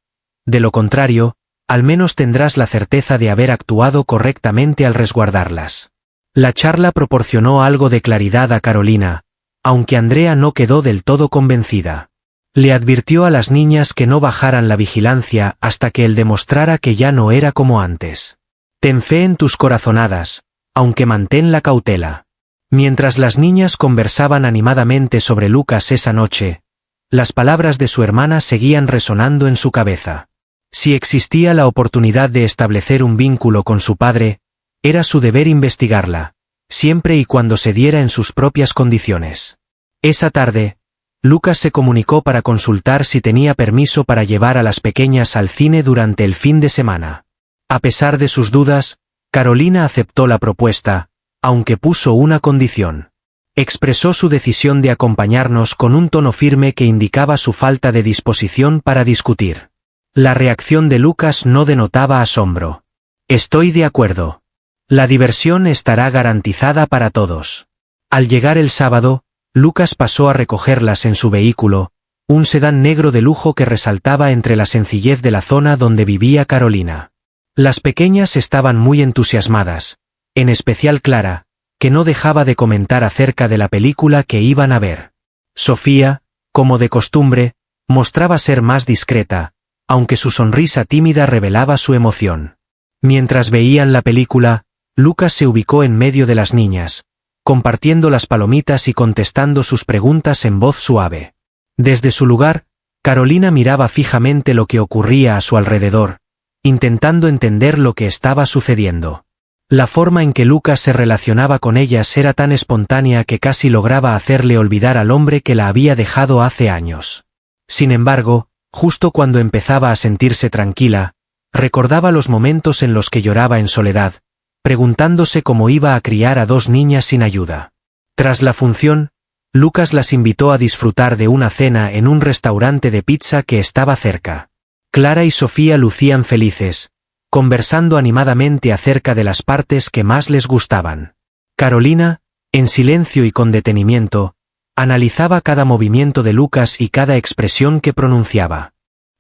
De lo contrario, al menos tendrás la certeza de haber actuado correctamente al resguardarlas. La charla proporcionó algo de claridad a Carolina, aunque Andrea no quedó del todo convencida. Le advirtió a las niñas que no bajaran la vigilancia hasta que él demostrara que ya no era como antes. Ten fe en tus corazonadas, aunque mantén la cautela. Mientras las niñas conversaban animadamente sobre Lucas esa noche, las palabras de su hermana seguían resonando en su cabeza. Si existía la oportunidad de establecer un vínculo con su padre, era su deber investigarla, siempre y cuando se diera en sus propias condiciones. Esa tarde, Lucas se comunicó para consultar si tenía permiso para llevar a las pequeñas al cine durante el fin de semana. A pesar de sus dudas, Carolina aceptó la propuesta, aunque puso una condición. Expresó su decisión de acompañarnos con un tono firme que indicaba su falta de disposición para discutir. La reacción de Lucas no denotaba asombro. Estoy de acuerdo. La diversión estará garantizada para todos. Al llegar el sábado, Lucas pasó a recogerlas en su vehículo, un sedán negro de lujo que resaltaba entre la sencillez de la zona donde vivía Carolina. Las pequeñas estaban muy entusiasmadas, en especial Clara, que no dejaba de comentar acerca de la película que iban a ver. Sofía, como de costumbre, mostraba ser más discreta, aunque su sonrisa tímida revelaba su emoción. Mientras veían la película, Lucas se ubicó en medio de las niñas, compartiendo las palomitas y contestando sus preguntas en voz suave. Desde su lugar, Carolina miraba fijamente lo que ocurría a su alrededor, intentando entender lo que estaba sucediendo. La forma en que Lucas se relacionaba con ellas era tan espontánea que casi lograba hacerle olvidar al hombre que la había dejado hace años. Sin embargo, justo cuando empezaba a sentirse tranquila, recordaba los momentos en los que lloraba en soledad, preguntándose cómo iba a criar a dos niñas sin ayuda. Tras la función, Lucas las invitó a disfrutar de una cena en un restaurante de pizza que estaba cerca. Clara y Sofía lucían felices, conversando animadamente acerca de las partes que más les gustaban. Carolina, en silencio y con detenimiento, analizaba cada movimiento de Lucas y cada expresión que pronunciaba.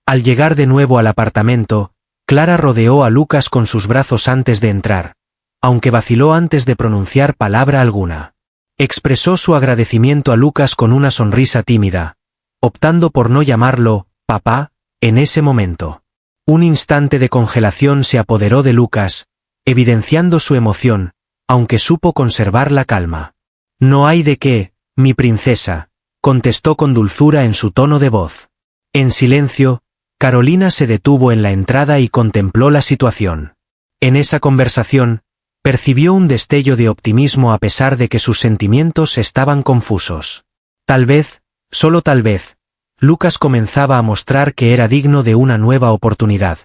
Al llegar de nuevo al apartamento, Clara rodeó a Lucas con sus brazos antes de entrar, aunque vaciló antes de pronunciar palabra alguna. Expresó su agradecimiento a Lucas con una sonrisa tímida, optando por no llamarlo papá en ese momento. Un instante de congelación se apoderó de Lucas, evidenciando su emoción, aunque supo conservar la calma. No hay de qué, mi princesa, contestó con dulzura en su tono de voz. En silencio, Carolina se detuvo en la entrada y contempló la situación. En esa conversación, percibió un destello de optimismo a pesar de que sus sentimientos estaban confusos. Tal vez, solo tal vez, Lucas comenzaba a mostrar que era digno de una nueva oportunidad,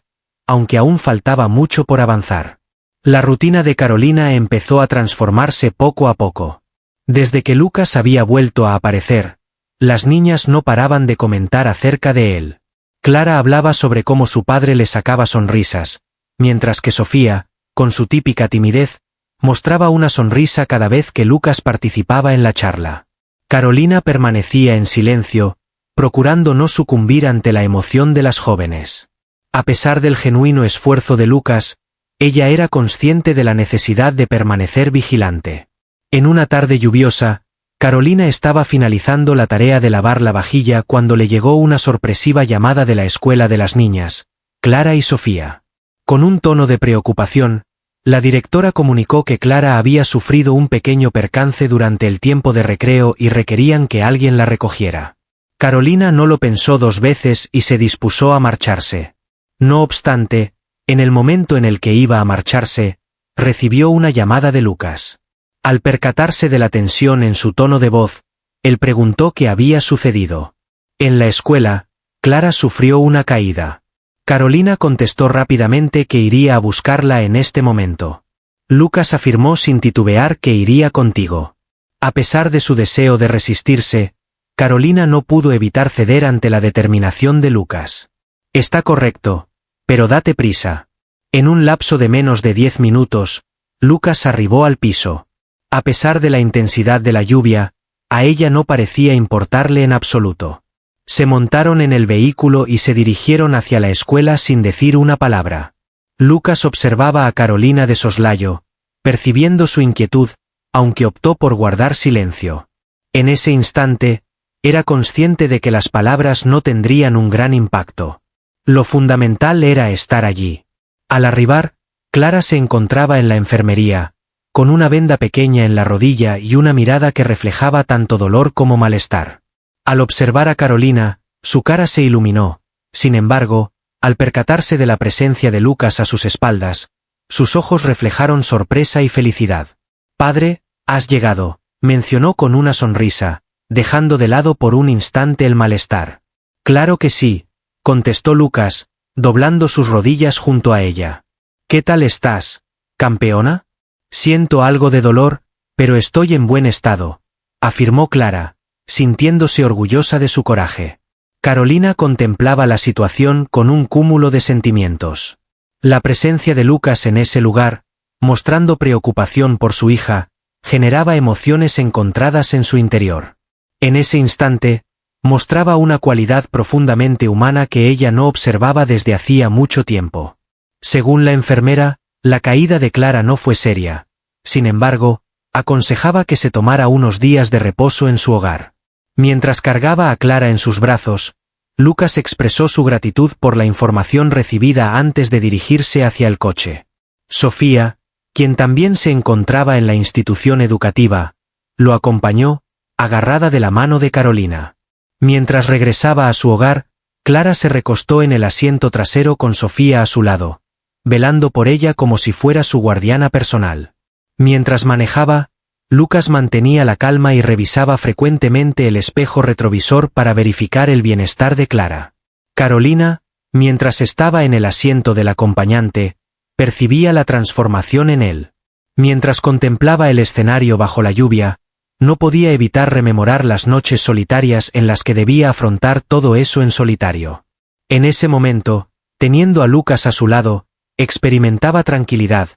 aunque aún faltaba mucho por avanzar. La rutina de Carolina empezó a transformarse poco a poco. Desde que Lucas había vuelto a aparecer, las niñas no paraban de comentar acerca de él. Clara hablaba sobre cómo su padre le sacaba sonrisas, mientras que Sofía, con su típica timidez, mostraba una sonrisa cada vez que Lucas participaba en la charla. Carolina permanecía en silencio, procurando no sucumbir ante la emoción de las jóvenes. A pesar del genuino esfuerzo de Lucas, ella era consciente de la necesidad de permanecer vigilante. En una tarde lluviosa, Carolina estaba finalizando la tarea de lavar la vajilla cuando le llegó una sorpresiva llamada de la escuela de las niñas, Clara y Sofía. Con un tono de preocupación, la directora comunicó que Clara había sufrido un pequeño percance durante el tiempo de recreo y requerían que alguien la recogiera. Carolina no lo pensó dos veces y se dispuso a marcharse. No obstante, en el momento en el que iba a marcharse, recibió una llamada de Lucas. Al percatarse de la tensión en su tono de voz, él preguntó qué había sucedido. En la escuela, Clara sufrió una caída. Carolina contestó rápidamente que iría a buscarla en este momento. Lucas afirmó sin titubear que iría contigo. A pesar de su deseo de resistirse, Carolina no pudo evitar ceder ante la determinación de Lucas. Está correcto, pero date prisa. En un lapso de menos de 10 minutos, Lucas arribó al piso. A pesar de la intensidad de la lluvia, a ella no parecía importarle en absoluto. Se montaron en el vehículo y se dirigieron hacia la escuela sin decir una palabra. Lucas observaba a Carolina de soslayo, percibiendo su inquietud, aunque optó por guardar silencio. En ese instante, era consciente de que las palabras no tendrían un gran impacto. Lo fundamental era estar allí. Al arribar, Clara se encontraba en la enfermería, con una venda pequeña en la rodilla y una mirada que reflejaba tanto dolor como malestar. Al observar a Carolina, su cara se iluminó. Sin embargo, al percatarse de la presencia de Lucas a sus espaldas, sus ojos reflejaron sorpresa y felicidad. «Padre, has llegado», mencionó con una sonrisa, dejando de lado por un instante el malestar. «Claro que sí», contestó Lucas, doblando sus rodillas junto a ella. «¿Qué tal estás, campeona?» «Siento algo de dolor, pero estoy en buen estado», afirmó Clara, sintiéndose orgullosa de su coraje. Carolina contemplaba la situación con un cúmulo de sentimientos. La presencia de Lucas en ese lugar, mostrando preocupación por su hija, generaba emociones encontradas en su interior. En ese instante, mostraba una cualidad profundamente humana que ella no observaba desde hacía mucho tiempo. Según la enfermera, la caída de Clara no fue seria. Sin embargo, aconsejaba que se tomara unos días de reposo en su hogar. Mientras cargaba a Clara en sus brazos, Lucas expresó su gratitud por la información recibida antes de dirigirse hacia el coche. Sofía, quien también se encontraba en la institución educativa, lo acompañó, agarrada de la mano de Carolina. Mientras regresaba a su hogar, Clara se recostó en el asiento trasero con Sofía a su lado, velando por ella como si fuera su guardiana personal. Mientras manejaba, Lucas mantenía la calma y revisaba frecuentemente el espejo retrovisor para verificar el bienestar de Clara. Carolina, mientras estaba en el asiento del acompañante, percibía la transformación en él. Mientras contemplaba el escenario bajo la lluvia, no podía evitar rememorar las noches solitarias en las que debía afrontar todo eso en solitario. En ese momento, teniendo a Lucas a su lado, experimentaba tranquilidad,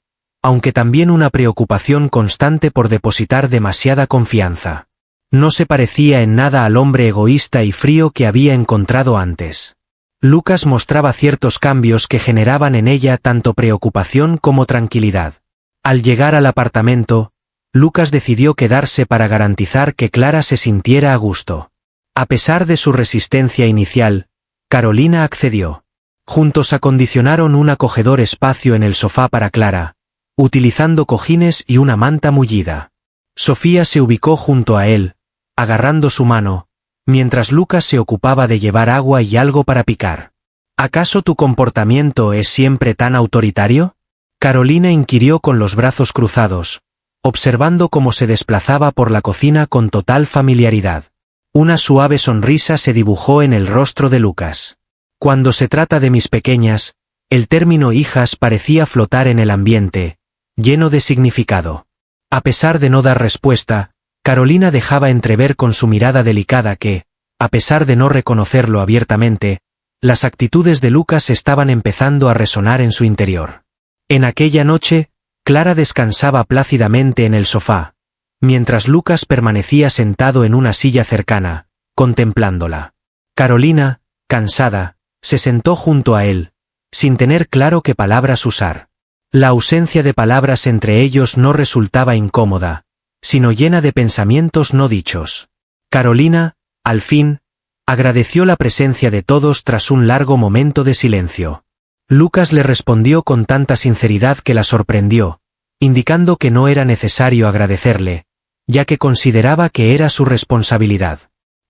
aunque también una preocupación constante por depositar demasiada confianza. No se parecía en nada al hombre egoísta y frío que había encontrado antes. Lucas mostraba ciertos cambios que generaban en ella tanto preocupación como tranquilidad. Al llegar al apartamento, Lucas decidió quedarse para garantizar que Clara se sintiera a gusto. A pesar de su resistencia inicial, Carolina accedió. Juntos acondicionaron un acogedor espacio en el sofá para Clara, utilizando cojines y una manta mullida. Sofía se ubicó junto a él, agarrando su mano, mientras Lucas se ocupaba de llevar agua y algo para picar. ¿Acaso tu comportamiento es siempre tan autoritario? Carolina inquirió con los brazos cruzados, observando cómo se desplazaba por la cocina con total familiaridad. Una suave sonrisa se dibujó en el rostro de Lucas. Cuando se trata de mis pequeñas, el término hijas parecía flotar en el ambiente, lleno de significado. A pesar de no dar respuesta, Carolina dejaba entrever con su mirada delicada que, a pesar de no reconocerlo abiertamente, las actitudes de Lucas estaban empezando a resonar en su interior. En aquella noche, Clara descansaba plácidamente en el sofá, mientras Lucas permanecía sentado en una silla cercana, contemplándola. Carolina, cansada, se sentó junto a él, sin tener claro qué palabras usar. La ausencia de palabras entre ellos no resultaba incómoda, sino llena de pensamientos no dichos. Carolina, al fin, agradeció la presencia de todos tras un largo momento de silencio. Lucas le respondió con tanta sinceridad que la sorprendió, indicando que no era necesario agradecerle, ya que consideraba que era su responsabilidad.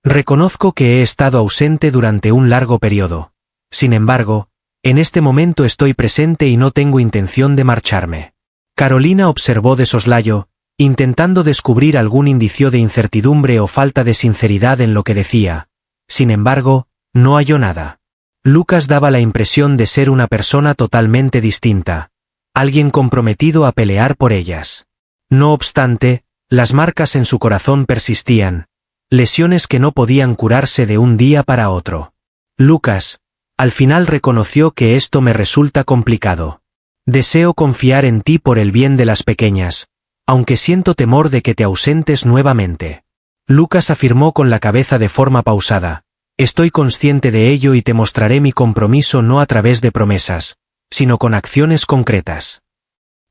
Reconozco que he estado ausente durante un largo periodo. Sin embargo, en este momento estoy presente y no tengo intención de marcharme. Carolina observó de soslayo, intentando descubrir algún indicio de incertidumbre o falta de sinceridad en lo que decía. Sin embargo, no halló nada. Lucas daba la impresión de ser una persona totalmente distinta, alguien comprometido a pelear por ellas. No obstante, las marcas en su corazón persistían, lesiones que no podían curarse de un día para otro. Lucas, al final reconoció que esto me resulta complicado. Deseo confiar en ti por el bien de las pequeñas, aunque siento temor de que te ausentes nuevamente. Lucas afirmó con la cabeza de forma pausada. Estoy consciente de ello y te mostraré mi compromiso no a través de promesas, sino con acciones concretas.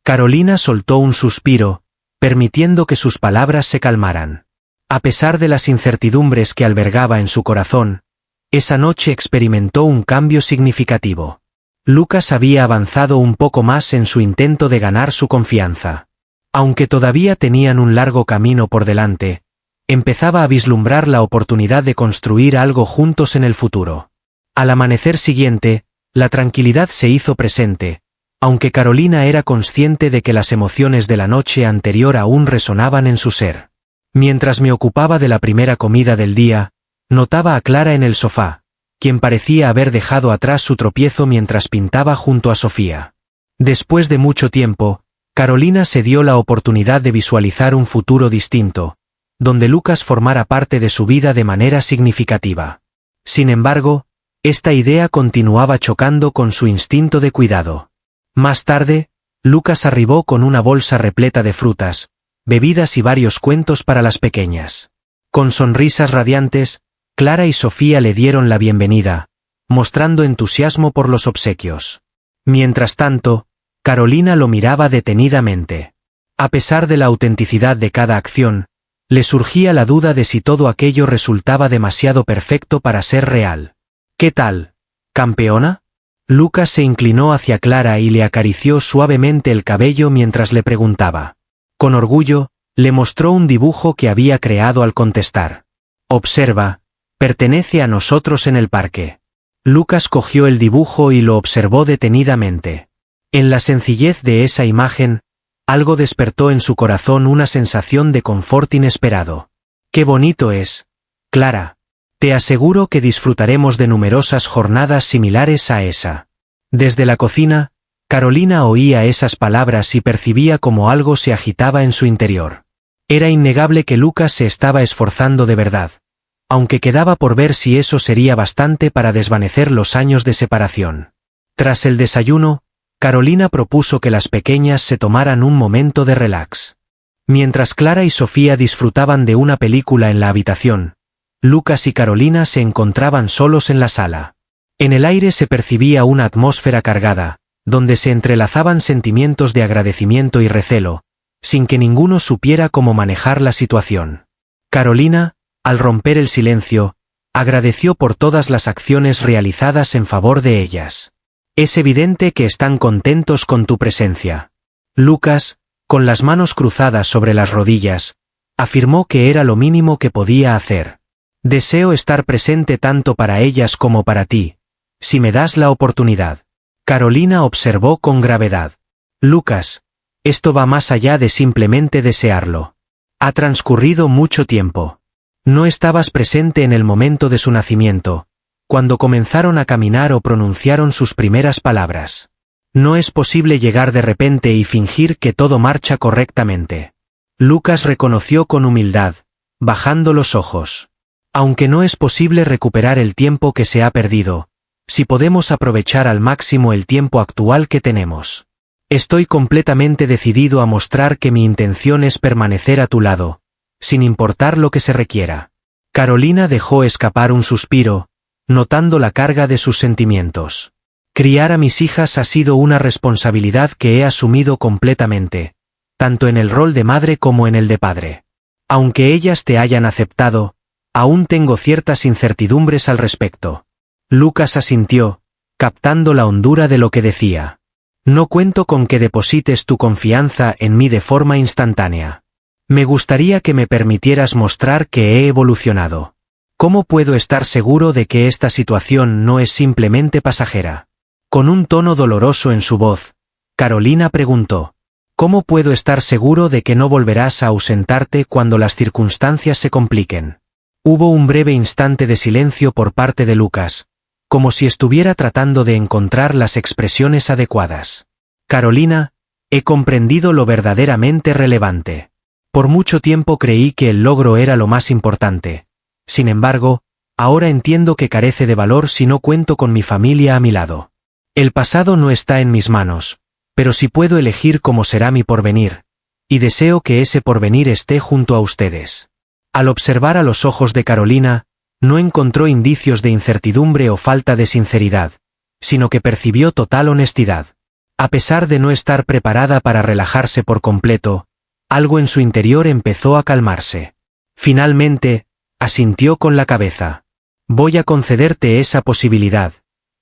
Carolina soltó un suspiro, permitiendo que sus palabras se calmaran. A pesar de las incertidumbres que albergaba en su corazón, esa noche experimentó un cambio significativo. Lucas había avanzado un poco más en su intento de ganar su confianza. Aunque todavía tenían un largo camino por delante, empezaba a vislumbrar la oportunidad de construir algo juntos en el futuro. Al amanecer siguiente, la tranquilidad se hizo presente, aunque Carolina era consciente de que las emociones de la noche anterior aún resonaban en su ser. Mientras me ocupaba de la primera comida del día, notaba a Clara en el sofá, quien parecía haber dejado atrás su tropiezo mientras pintaba junto a Sofía. Después de mucho tiempo, Carolina se dio la oportunidad de visualizar un futuro distinto, donde Lucas formara parte de su vida de manera significativa. Sin embargo, esta idea continuaba chocando con su instinto de cuidado. Más tarde, Lucas arribó con una bolsa repleta de frutas, bebidas y varios cuentos para las pequeñas. Con sonrisas radiantes, Clara y Sofía le dieron la bienvenida, mostrando entusiasmo por los obsequios. Mientras tanto, Carolina lo miraba detenidamente. A pesar de la autenticidad de cada acción, le surgía la duda de si todo aquello resultaba demasiado perfecto para ser real. ¿Qué tal, campeona? Lucas se inclinó hacia Clara y le acarició suavemente el cabello mientras le preguntaba. Con orgullo, le mostró un dibujo que había creado al contestar. Observa, pertenece a nosotros en el parque. Lucas cogió el dibujo y lo observó detenidamente. En la sencillez de esa imagen, algo despertó en su corazón una sensación de confort inesperado. ¡Qué bonito es, Clara! Te aseguro que disfrutaremos de numerosas jornadas similares a esa. Desde la cocina, Carolina oía esas palabras y percibía cómo algo se agitaba en su interior. Era innegable que Lucas se estaba esforzando de verdad, aunque quedaba por ver si eso sería bastante para desvanecer los años de separación. Tras el desayuno, Carolina propuso que las pequeñas se tomaran un momento de relax. Mientras Clara y Sofía disfrutaban de una película en la habitación, Lucas y Carolina se encontraban solos en la sala. En el aire se percibía una atmósfera cargada, donde se entrelazaban sentimientos de agradecimiento y recelo, sin que ninguno supiera cómo manejar la situación. Carolina, al romper el silencio, agradeció por todas las acciones realizadas en favor de ellas. Es evidente que están contentos con tu presencia. Lucas, con las manos cruzadas sobre las rodillas, afirmó que era lo mínimo que podía hacer. Deseo estar presente tanto para ellas como para ti, si me das la oportunidad. Carolina observó con gravedad. Lucas, esto va más allá de simplemente desearlo. Ha transcurrido mucho tiempo. No estabas presente en el momento de su nacimiento, cuando comenzaron a caminar o pronunciaron sus primeras palabras. No es posible llegar de repente y fingir que todo marcha correctamente. Lucas reconoció con humildad, bajando los ojos. Aunque no es posible recuperar el tiempo que se ha perdido, si podemos aprovechar al máximo el tiempo actual que tenemos. Estoy completamente decidido a mostrar que mi intención es permanecer a tu lado, sin importar lo que se requiera. Carolina dejó escapar un suspiro, notando la carga de sus sentimientos. Criar a mis hijas ha sido una responsabilidad que he asumido completamente, tanto en el rol de madre como en el de padre. Aunque ellas te hayan aceptado, aún tengo ciertas incertidumbres al respecto. Lucas asintió, captando la hondura de lo que decía. No cuento con que deposites tu confianza en mí de forma instantánea. Me gustaría que me permitieras mostrar que he evolucionado. ¿Cómo puedo estar seguro de que esta situación no es simplemente pasajera? Con un tono doloroso en su voz, Carolina preguntó, ¿cómo puedo estar seguro de que no volverás a ausentarte cuando las circunstancias se compliquen? Hubo un breve instante de silencio por parte de Lucas, como si estuviera tratando de encontrar las expresiones adecuadas. Carolina, he comprendido lo verdaderamente relevante. Por mucho tiempo creí que el logro era lo más importante. Sin embargo, ahora entiendo que carece de valor si no cuento con mi familia a mi lado. El pasado no está en mis manos, pero sí puedo elegir cómo será mi porvenir, y deseo que ese porvenir esté junto a ustedes. Al observar a los ojos de Carolina, no encontró indicios de incertidumbre o falta de sinceridad, sino que percibió total honestidad. A pesar de no estar preparada para relajarse por completo, algo en su interior empezó a calmarse. Finalmente, asintió con la cabeza. Voy a concederte esa posibilidad,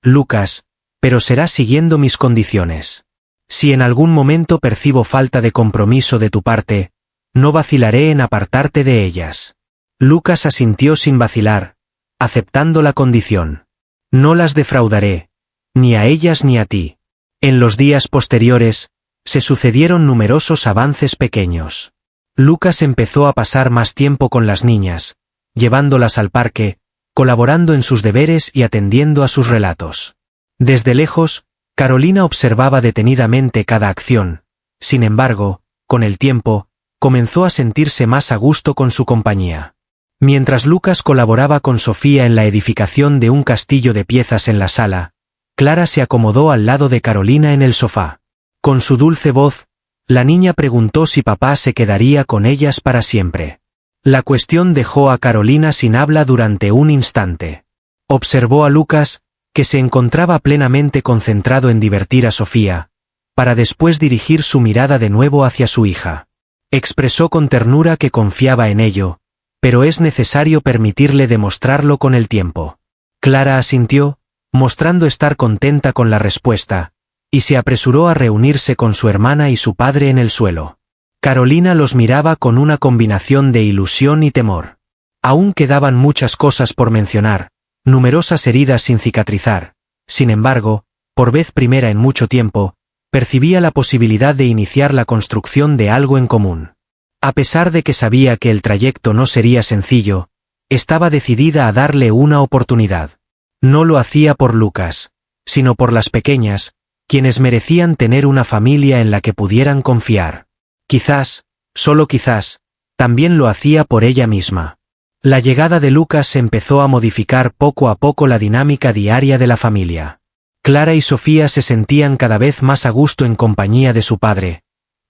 Lucas, pero será siguiendo mis condiciones. Si en algún momento percibo falta de compromiso de tu parte, no vacilaré en apartarte de ellas. Lucas asintió sin vacilar, aceptando la condición. No las defraudaré, ni a ellas ni a ti. En los días posteriores, se sucedieron numerosos avances pequeños. Lucas empezó a pasar más tiempo con las niñas, llevándolas al parque, colaborando en sus deberes y atendiendo a sus relatos. Desde lejos, Carolina observaba detenidamente cada acción. Sin embargo, con el tiempo, comenzó a sentirse más a gusto con su compañía. Mientras Lucas colaboraba con Sofía en la edificación de un castillo de piezas en la sala, Clara se acomodó al lado de Carolina en el sofá. Con su dulce voz, la niña preguntó si papá se quedaría con ellas para siempre. La cuestión dejó a Carolina sin habla durante un instante. Observó a Lucas, que se encontraba plenamente concentrado en divertir a Sofía, para después dirigir su mirada de nuevo hacia su hija. Expresó con ternura que confiaba en ello, pero es necesario permitirle demostrarlo con el tiempo. Clara asintió, mostrando estar contenta con la respuesta, y se apresuró a reunirse con su hermana y su padre en el suelo. Carolina los miraba con una combinación de ilusión y temor. Aún quedaban muchas cosas por mencionar, numerosas heridas sin cicatrizar. Sin embargo, por vez primera en mucho tiempo, percibía la posibilidad de iniciar la construcción de algo en común. A pesar de que sabía que el trayecto no sería sencillo, estaba decidida a darle una oportunidad. No lo hacía por Lucas, sino por las pequeñas, quienes merecían tener una familia en la que pudieran confiar. Quizás, solo quizás, también lo hacía por ella misma. La llegada de Lucas empezó a modificar poco a poco la dinámica diaria de la familia. Clara y Sofía se sentían cada vez más a gusto en compañía de su padre,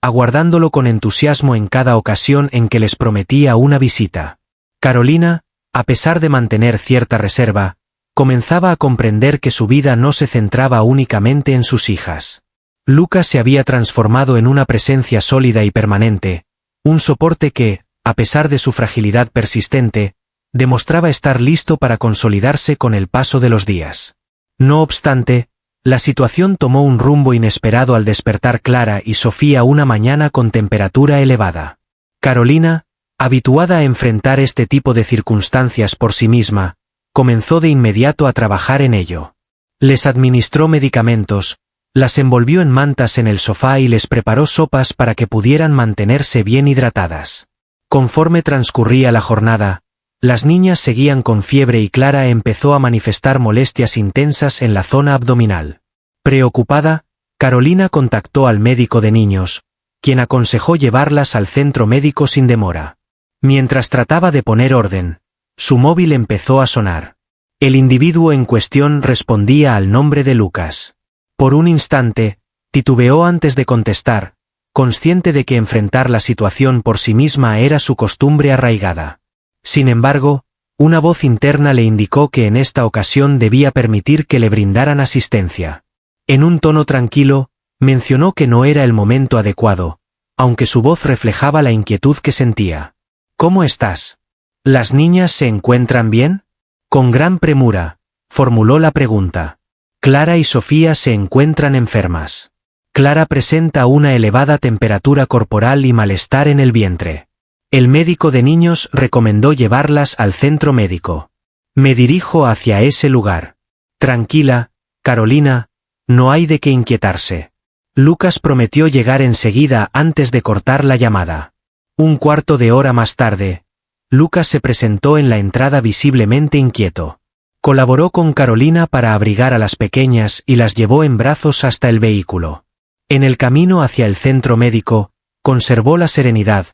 aguardándolo con entusiasmo en cada ocasión en que les prometía una visita. Carolina, a pesar de mantener cierta reserva, comenzaba a comprender que su vida no se centraba únicamente en sus hijas. Lucas se había transformado en una presencia sólida y permanente, un soporte que, a pesar de su fragilidad persistente, demostraba estar listo para consolidarse con el paso de los días. No obstante, la situación tomó un rumbo inesperado al despertar Clara y Sofía una mañana con temperatura elevada. Carolina, habituada a enfrentar este tipo de circunstancias por sí misma, comenzó de inmediato a trabajar en ello. Les administró medicamentos, las envolvió en mantas en el sofá y les preparó sopas para que pudieran mantenerse bien hidratadas. Conforme transcurría la jornada, las niñas seguían con fiebre y Clara empezó a manifestar molestias intensas en la zona abdominal. Preocupada, Carolina contactó al médico de niños, quien aconsejó llevarlas al centro médico sin demora. Mientras trataba de poner orden, su móvil empezó a sonar. El individuo en cuestión respondía al nombre de Lucas. Por un instante, titubeó antes de contestar, consciente de que enfrentar la situación por sí misma era su costumbre arraigada. Sin embargo, una voz interna le indicó que en esta ocasión debía permitir que le brindaran asistencia. En un tono tranquilo, mencionó que no era el momento adecuado, aunque su voz reflejaba la inquietud que sentía. ¿Cómo estás? ¿Las niñas se encuentran bien? Con gran premura, formuló la pregunta. Clara y Sofía se encuentran enfermas. Clara presenta una elevada temperatura corporal y malestar en el vientre. El médico de niños recomendó llevarlas al centro médico. Me dirijo hacia ese lugar. Tranquila, Carolina, no hay de qué inquietarse. Lucas prometió llegar enseguida antes de cortar la llamada. Un cuarto de hora más tarde, Lucas se presentó en la entrada visiblemente inquieto. Colaboró con Carolina para abrigar a las pequeñas y las llevó en brazos hasta el vehículo. En el camino hacia el centro médico, conservó la serenidad,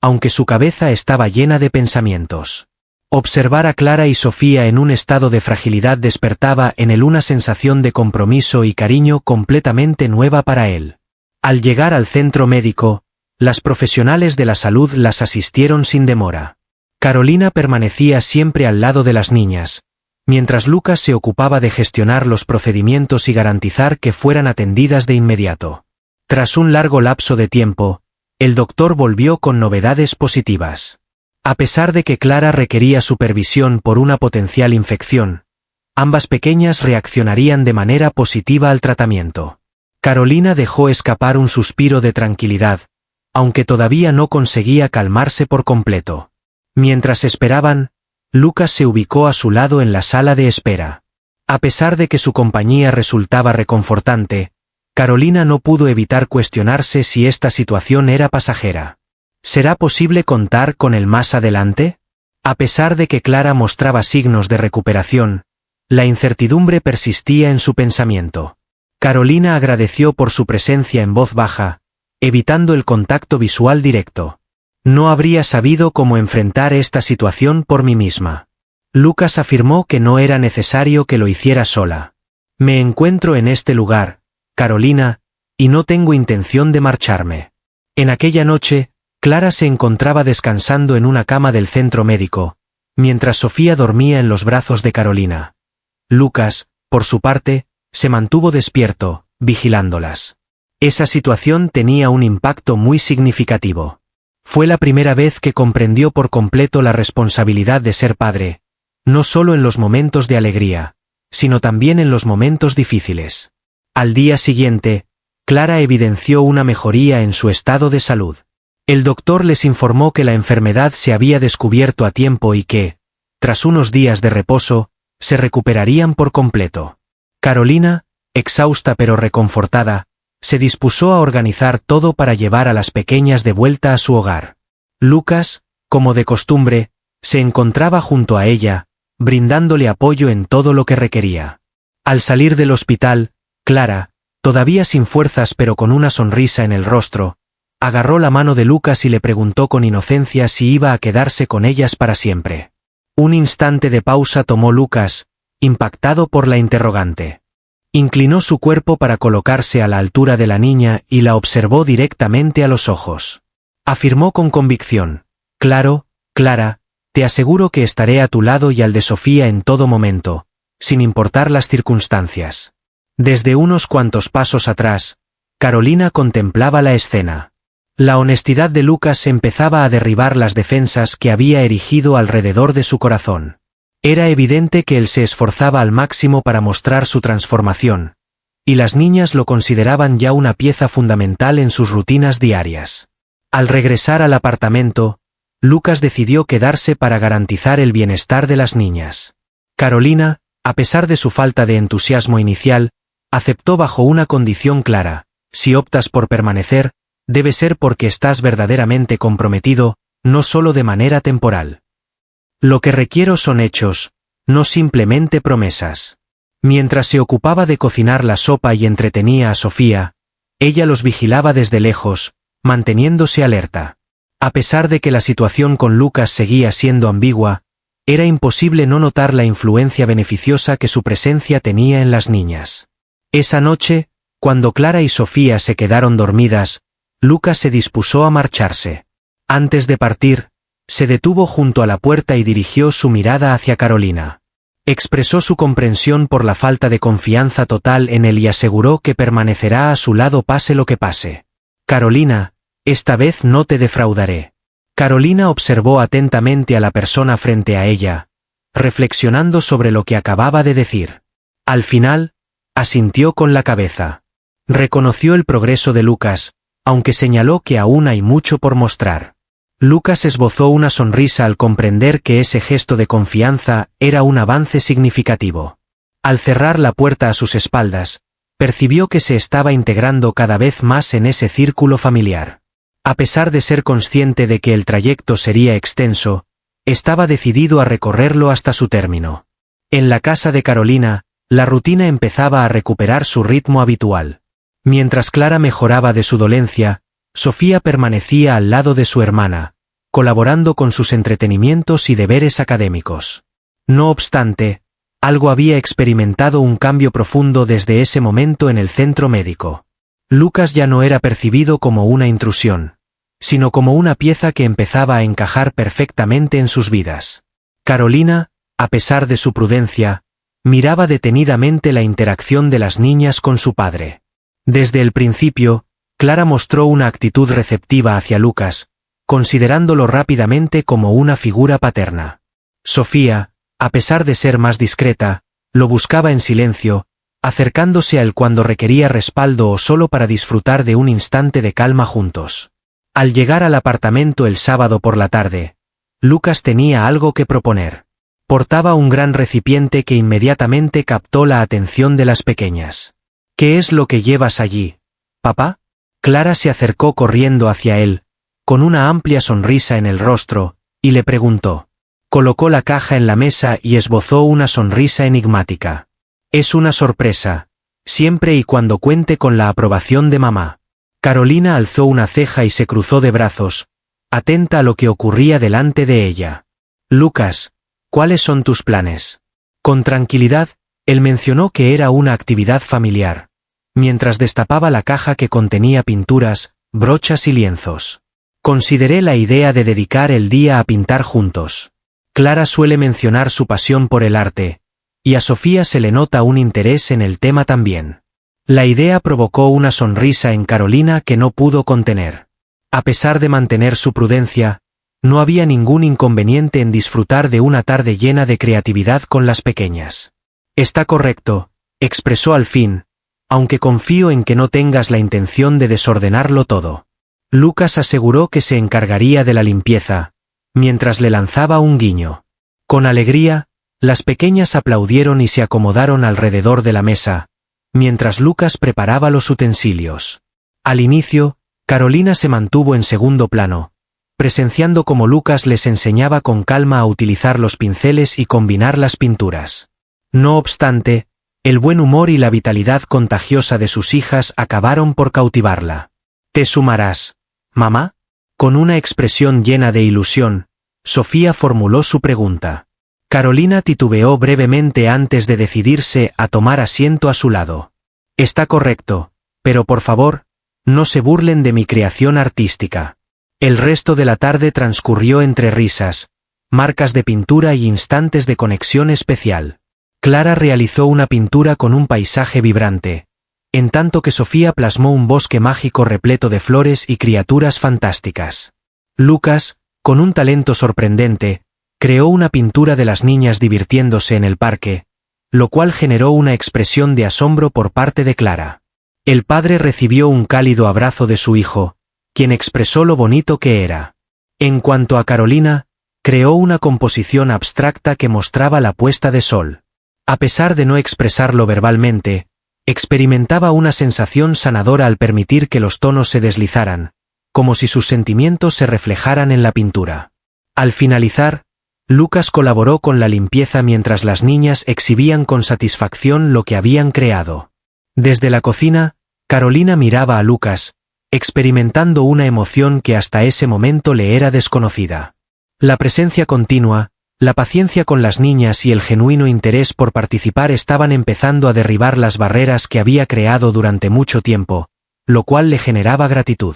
aunque su cabeza estaba llena de pensamientos. Observar a Clara y Sofía en un estado de fragilidad despertaba en él una sensación de compromiso y cariño completamente nueva para él. Al llegar al centro médico, las profesionales de la salud las asistieron sin demora. Carolina permanecía siempre al lado de las niñas, mientras Lucas se ocupaba de gestionar los procedimientos y garantizar que fueran atendidas de inmediato. Tras un largo lapso de tiempo, el doctor volvió con novedades positivas. A pesar de que Clara requería supervisión por una potencial infección, ambas pequeñas reaccionarían de manera positiva al tratamiento. Carolina dejó escapar un suspiro de tranquilidad, aunque todavía no conseguía calmarse por completo. Mientras esperaban, Lucas se ubicó a su lado en la sala de espera. A pesar de que su compañía resultaba reconfortante, Carolina no pudo evitar cuestionarse si esta situación era pasajera. ¿Será posible contar con él más adelante? A pesar de que Clara mostraba signos de recuperación, la incertidumbre persistía en su pensamiento. Carolina agradeció por su presencia en voz baja, evitando el contacto visual directo. No habría sabido cómo enfrentar esta situación por mí misma. Lucas afirmó que no era necesario que lo hiciera sola. Me encuentro en este lugar, Carolina, y no tengo intención de marcharme. En aquella noche, Clara se encontraba descansando en una cama del centro médico, mientras Sofía dormía en los brazos de Carolina. Lucas, por su parte, se mantuvo despierto, vigilándolas. Esa situación tenía un impacto muy significativo. Fue la primera vez que comprendió por completo la responsabilidad de ser padre, no solo en los momentos de alegría, sino también en los momentos difíciles. Al día siguiente, Clara evidenció una mejoría en su estado de salud. El doctor les informó que la enfermedad se había descubierto a tiempo y que, tras unos días de reposo, se recuperarían por completo. Carolina, exhausta pero reconfortada, se dispuso a organizar todo para llevar a las pequeñas de vuelta a su hogar. Lucas, como de costumbre, se encontraba junto a ella, brindándole apoyo en todo lo que requería. Al salir del hospital, Clara, todavía sin fuerzas pero con una sonrisa en el rostro, agarró la mano de Lucas y le preguntó con inocencia si iba a quedarse con ellas para siempre. Un instante de pausa tomó Lucas, impactado por la interrogante. Inclinó su cuerpo para colocarse a la altura de la niña y la observó directamente a los ojos. Afirmó con convicción: claro, Clara, te aseguro que estaré a tu lado y al de Sofía en todo momento, sin importar las circunstancias. Desde unos cuantos pasos atrás, Carolina contemplaba la escena. La honestidad de Lucas empezaba a derribar las defensas que había erigido alrededor de su corazón. Era evidente que él se esforzaba al máximo para mostrar su transformación, y las niñas lo consideraban ya una pieza fundamental en sus rutinas diarias. Al regresar al apartamento, Lucas decidió quedarse para garantizar el bienestar de las niñas. Carolina, a pesar de su falta de entusiasmo inicial, aceptó bajo una condición clara: si optas por permanecer, debe ser porque estás verdaderamente comprometido, no solo de manera temporal. Lo que requiero son hechos, no simplemente promesas. Mientras se ocupaba de cocinar la sopa y entretenía a Sofía, ella los vigilaba desde lejos, manteniéndose alerta. A pesar de que la situación con Lucas seguía siendo ambigua, era imposible no notar la influencia beneficiosa que su presencia tenía en las niñas. Esa noche, cuando Clara y Sofía se quedaron dormidas, Lucas se dispuso a marcharse. Antes de partir, se detuvo junto a la puerta y dirigió su mirada hacia Carolina. Expresó su comprensión por la falta de confianza total en él y aseguró que permanecerá a su lado pase lo que pase. Carolina, esta vez no te defraudaré. Carolina observó atentamente a la persona frente a ella, reflexionando sobre lo que acababa de decir. Al final, asintió con la cabeza. Reconoció el progreso de Lucas, aunque señaló que aún hay mucho por mostrar. Lucas esbozó una sonrisa al comprender que ese gesto de confianza era un avance significativo. Al cerrar la puerta a sus espaldas, percibió que se estaba integrando cada vez más en ese círculo familiar. A pesar de ser consciente de que el trayecto sería extenso, estaba decidido a recorrerlo hasta su término. En la casa de Carolina, la rutina empezaba a recuperar su ritmo habitual. Mientras Clara mejoraba de su dolencia, Sofía permanecía al lado de su hermana, colaborando con sus entretenimientos y deberes académicos. No obstante, algo había experimentado un cambio profundo desde ese momento en el centro médico. Lucas ya no era percibido como una intrusión, sino como una pieza que empezaba a encajar perfectamente en sus vidas. Carolina, a pesar de su prudencia, miraba detenidamente la interacción de las niñas con su padre. Desde el principio, Clara mostró una actitud receptiva hacia Lucas, considerándolo rápidamente como una figura paterna. Sofía, a pesar de ser más discreta, lo buscaba en silencio, acercándose a él cuando requería respaldo o solo para disfrutar de un instante de calma juntos. Al llegar al apartamento el sábado por la tarde, Lucas tenía algo que proponer. Portaba un gran recipiente que inmediatamente captó la atención de las pequeñas. ¿Qué es lo que llevas allí, papá? Clara se acercó corriendo hacia él, con una amplia sonrisa en el rostro, y le preguntó. Colocó la caja en la mesa y esbozó una sonrisa enigmática. Es una sorpresa, siempre y cuando cuente con la aprobación de mamá. Carolina alzó una ceja y se cruzó de brazos, atenta a lo que ocurría delante de ella. Lucas, ¿cuáles son tus planes? Con tranquilidad, él mencionó que era una actividad familiar, mientras destapaba la caja que contenía pinturas, brochas y lienzos. Consideré la idea de dedicar el día a pintar juntos. Clara suele mencionar su pasión por el arte, y a Sofía se le nota un interés en el tema también. La idea provocó una sonrisa en Carolina que no pudo contener. A pesar de mantener su prudencia, no había ningún inconveniente en disfrutar de una tarde llena de creatividad con las pequeñas. Está correcto, expresó al fin, aunque confío en que no tengas la intención de desordenarlo todo. Lucas aseguró que se encargaría de la limpieza, mientras le lanzaba un guiño. Con alegría, las pequeñas aplaudieron y se acomodaron alrededor de la mesa, mientras Lucas preparaba los utensilios. Al inicio, Carolina se mantuvo en segundo plano, presenciando cómo Lucas les enseñaba con calma a utilizar los pinceles y combinar las pinturas. No obstante, el buen humor y la vitalidad contagiosa de sus hijas acabaron por cautivarla. ¿Te sumarás, mamá? Con una expresión llena de ilusión, Sofía formuló su pregunta. Carolina titubeó brevemente antes de decidirse a tomar asiento a su lado. Está correcto, pero por favor, no se burlen de mi creación artística. El resto de la tarde transcurrió entre risas, marcas de pintura y instantes de conexión especial. Clara realizó una pintura con un paisaje vibrante, en tanto que Sofía plasmó un bosque mágico repleto de flores y criaturas fantásticas. Lucas, con un talento sorprendente, creó una pintura de las niñas divirtiéndose en el parque, lo cual generó una expresión de asombro por parte de Clara. El padre recibió un cálido abrazo de su hijo, quien expresó lo bonito que era. En cuanto a Carolina, creó una composición abstracta que mostraba la puesta de sol. A pesar de no expresarlo verbalmente, experimentaba una sensación sanadora al permitir que los tonos se deslizaran, como si sus sentimientos se reflejaran en la pintura. Al finalizar, Lucas colaboró con la limpieza mientras las niñas exhibían con satisfacción lo que habían creado. Desde la cocina, Carolina miraba a Lucas, experimentando una emoción que hasta ese momento le era desconocida. La presencia continua, la paciencia con las niñas y el genuino interés por participar estaban empezando a derribar las barreras que había creado durante mucho tiempo, lo cual le generaba gratitud.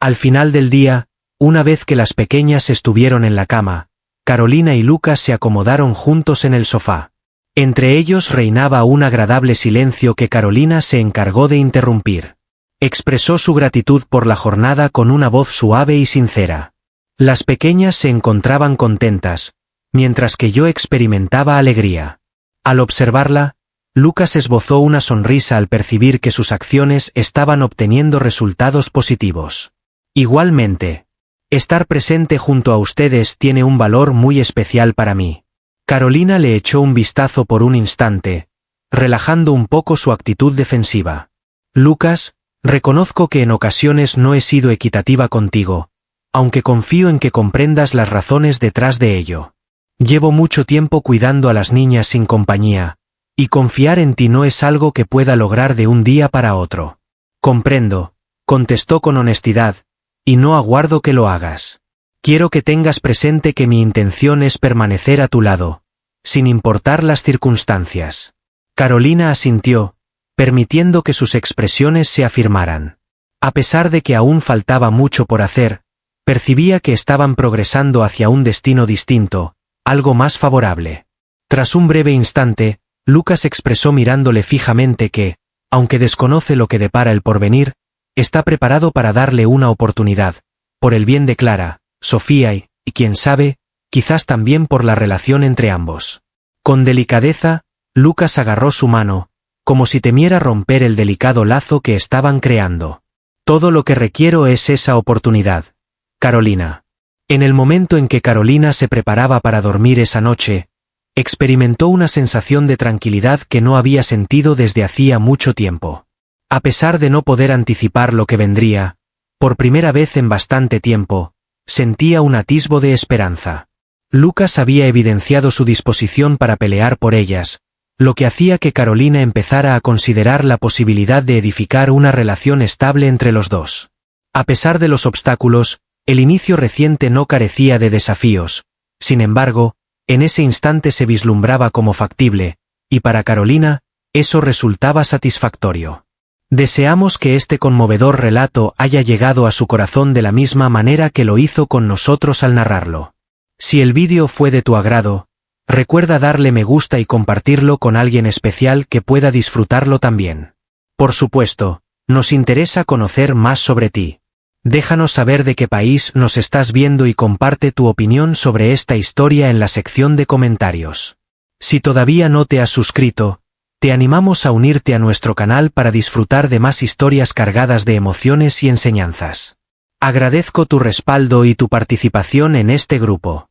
Al final del día, una vez que las pequeñas estuvieron en la cama, Carolina y Lucas se acomodaron juntos en el sofá. Entre ellos reinaba un agradable silencio que Carolina se encargó de interrumpir. Expresó su gratitud por la jornada con una voz suave y sincera. Las pequeñas se encontraban contentas, mientras que yo experimentaba alegría. Al observarla, Lucas esbozó una sonrisa al percibir que sus acciones estaban obteniendo resultados positivos. Igualmente, estar presente junto a ustedes tiene un valor muy especial para mí. Carolina le echó un vistazo por un instante, relajando un poco su actitud defensiva. Lucas, reconozco que en ocasiones no he sido equitativa contigo, aunque confío en que comprendas las razones detrás de ello. Llevo mucho tiempo cuidando a las niñas sin compañía, y confiar en ti no es algo que pueda lograr de un día para otro. Comprendo, contestó con honestidad, y no aguardo que lo hagas. Quiero que tengas presente que mi intención es permanecer a tu lado, sin importar las circunstancias. Carolina asintió, permitiendo que sus expresiones se afirmaran. A pesar de que aún faltaba mucho por hacer, percibía que estaban progresando hacia un destino distinto, algo más favorable. Tras un breve instante, Lucas expresó mirándole fijamente que, aunque desconoce lo que depara el porvenir, está preparado para darle una oportunidad, por el bien de Clara, Sofía y quién sabe, quizás también por la relación entre ambos. Con delicadeza, Lucas agarró su mano, como si temiera romper el delicado lazo que estaban creando. Todo lo que requiero es esa oportunidad, Carolina. En el momento en que Carolina se preparaba para dormir esa noche, experimentó una sensación de tranquilidad que no había sentido desde hacía mucho tiempo. A pesar de no poder anticipar lo que vendría, por primera vez en bastante tiempo, sentía un atisbo de esperanza. Lucas había evidenciado su disposición para pelear por ellas, lo que hacía que Carolina empezara a considerar la posibilidad de edificar una relación estable entre los dos. A pesar de los obstáculos, el inicio reciente no carecía de desafíos, sin embargo, en ese instante se vislumbraba como factible, y para Carolina, eso resultaba satisfactorio. Deseamos que este conmovedor relato haya llegado a su corazón de la misma manera que lo hizo con nosotros al narrarlo. Si el vídeo fue de tu agrado, recuerda darle me gusta y compartirlo con alguien especial que pueda disfrutarlo también. Por supuesto, nos interesa conocer más sobre ti. Déjanos saber de qué país nos estás viendo y comparte tu opinión sobre esta historia en la sección de comentarios. Si todavía no te has suscrito, te animamos a unirte a nuestro canal para disfrutar de más historias cargadas de emociones y enseñanzas. Agradezco tu respaldo y tu participación en este grupo.